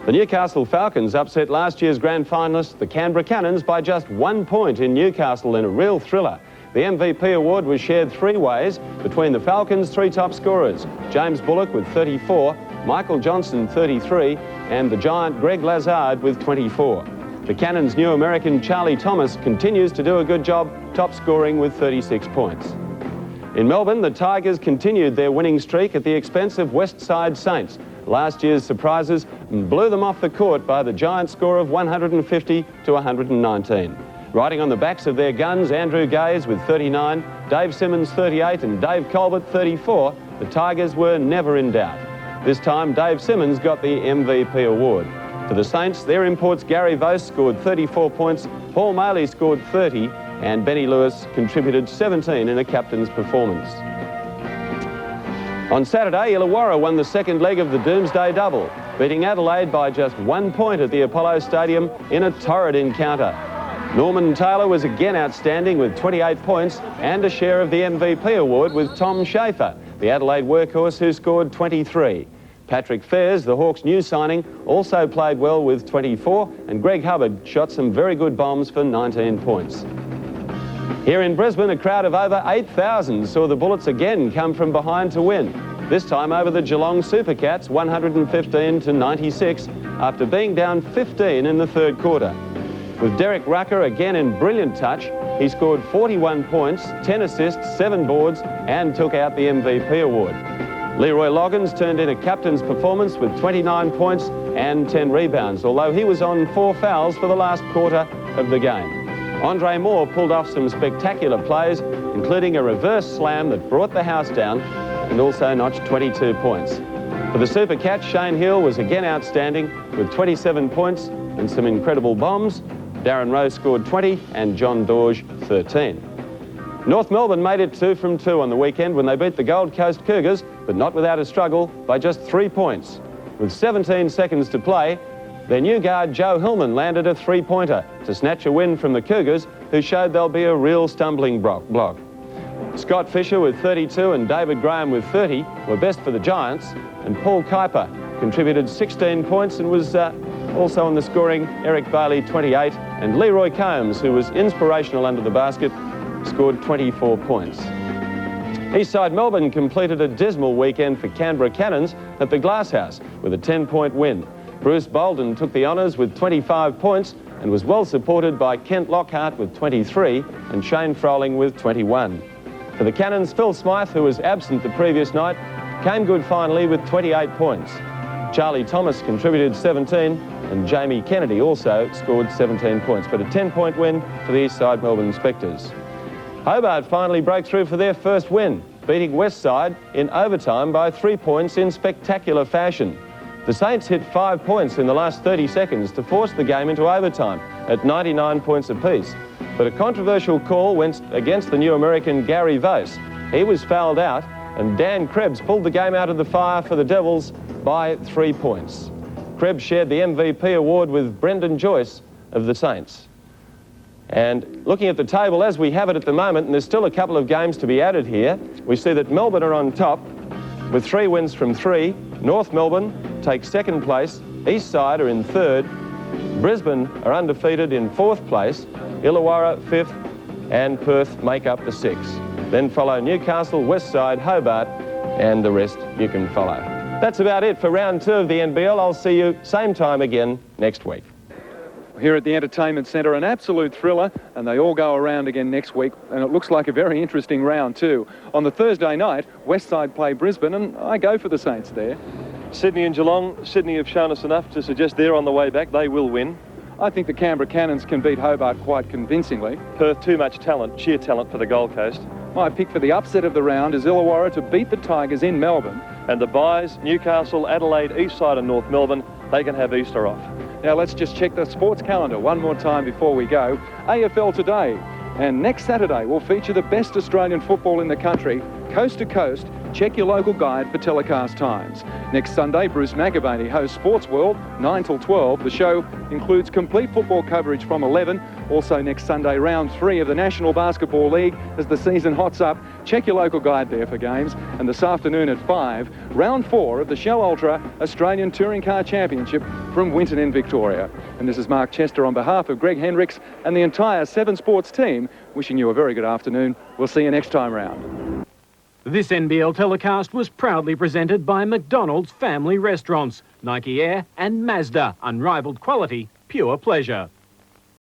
The Newcastle Falcons upset last year's grand finalists, the Canberra Cannons, by just 1 point in Newcastle in a real thriller. The MVP award was shared 3 ways between the Falcons' 3 top scorers, James Bullock with 34, Michael Johnson 33, and the Giant Greg Lazard with 24. The Cannons' new American Charlie Thomas continues to do a good job, top scoring with 36 points. In Melbourne, the Tigers continued their winning streak at the expense of Westside Saints. Last year's surprises blew them off the court by the Giants' score of 150 to 119. Riding on the backs of their guns, Andrew Gaze with 39, Dave Simmons 38 and Dave Colbert 34, the Tigers were never in doubt. This time, Dave Simmons got the MVP award. For the Saints, their imports Gary Vose scored 34 points, Paul Maley scored 30, and Benny Lewis contributed 17 in a captain's performance. On Saturday, Illawarra won the second leg of the Doomsday Double, beating Adelaide by just 1 point at the Apollo Stadium in a torrid encounter. Norman Taylor was again outstanding with 28 points and a share of the MVP award with Tom Schaefer, the Adelaide workhorse, who scored 23. Patrick Fairs, the Hawks' new signing, also played well with 24, and Greg Hubbard shot some very good bombs for 19 points. Here in Brisbane, a crowd of over 8,000 saw the Bullets again come from behind to win, this time over the Geelong Supercats 115 to 96 after being down 15 in the third quarter. With Derek Rucker again in brilliant touch, he scored 41 points, 10 assists, 7 boards and took out the MVP award. Leroy Loggins turned in a captain's performance with 29 points and 10 rebounds, although he was on 4 fouls for the last quarter of the game. Andre Moore pulled off some spectacular plays, including a reverse slam that brought the house down and also notched 22 points. For the Supercats, Shane Hill was again outstanding with 27 points and some incredible bombs. Darren Rowe scored 20 and John Dorge 13. North Melbourne made it 2 from 2 on the weekend when they beat the Gold Coast Cougars, but not without a struggle, by just 3 points. With 17 seconds to play, their new guard Joe Hillman landed a 3-pointer to snatch a win from the Cougars, who showed they'll be a real stumbling block. Scott Fisher with 32 and David Graham with 30 were best for the Giants, and Paul Kuiper contributed 16 points and was also on the scoring. Eric Bailey 28 and Leroy Combs, who was inspirational under the basket, scored 24 points. Eastside Melbourne completed a dismal weekend for Canberra Cannons at the Glasshouse with a 10-point win. Bruce Bolden took the honours with 25 points and was well supported by Kent Lockhart with 23 and Shane Froling with 21. For the Cannons, Phil Smythe, who was absent the previous night, came good finally with 28 points. Charlie Thomas contributed 17 and Jamie Kennedy also scored 17 points, but a 10-point win for the Eastside Melbourne Spectres. Hobart finally broke through for their first win, beating Westside in overtime by 3 points in spectacular fashion. The Saints hit 5 points in the last 30 seconds to force the game into overtime at 99 points apiece. But a controversial call went against the new American Gary Vose. He was fouled out and Dan Krebs pulled the game out of the fire for the Devils by 3 points. Krebs shared the MVP award with Brendan Joyce of the Saints. And looking at the table as we have it at the moment, and there's still a couple of games to be added here, we see that Melbourne are on top With 3 wins from 3, North Melbourne takes 2nd place, Eastside are in 3rd, Brisbane are undefeated in 4th place, Illawarra 5th, and Perth make up the 6th. Then follow Newcastle, Westside, Hobart, and the rest you can follow. That's about it for round 2 of the NBL. I'll see you same time again next week.
Here at the Entertainment Centre, an absolute thriller, and they all go around again next week, and it looks like a very interesting round too. On the Thursday night, Westside play Brisbane, and I go for the Saints there.
Sydney and Geelong. Sydney have shown us enough to suggest they're on the way back. They will win.
I think the Canberra Cannons can beat Hobart quite convincingly.
Perth, too much talent, sheer talent for the Gold Coast.
My pick for the upset of the round is Illawarra to beat the Tigers in Melbourne.
And the byes, Newcastle, Adelaide, Eastside and North Melbourne, they can have Easter off.
Now let's just check the sports calendar one more time before we go. AFL today, and next Saturday will feature the best Australian football in the country, coast to coast. Check your local guide for telecast times. Next Sunday, Bruce McAvaney hosts Sports World, 9 till 12. The show includes complete football coverage from 11. Also next Sunday, round 3 of the National Basketball League as the season hots up. Check your local guide there for games. And this afternoon at 5, round 4 of the Shell Ultra Australian Touring Car Championship from Winton in Victoria. And this is Mark Chester on behalf of Greg Hendricks and the entire 7 Sports team, wishing you a very good afternoon. We'll see you next time round.
This NBL telecast was proudly presented by McDonald's Family Restaurants, Nike Air and Mazda. Unrivaled quality, pure pleasure.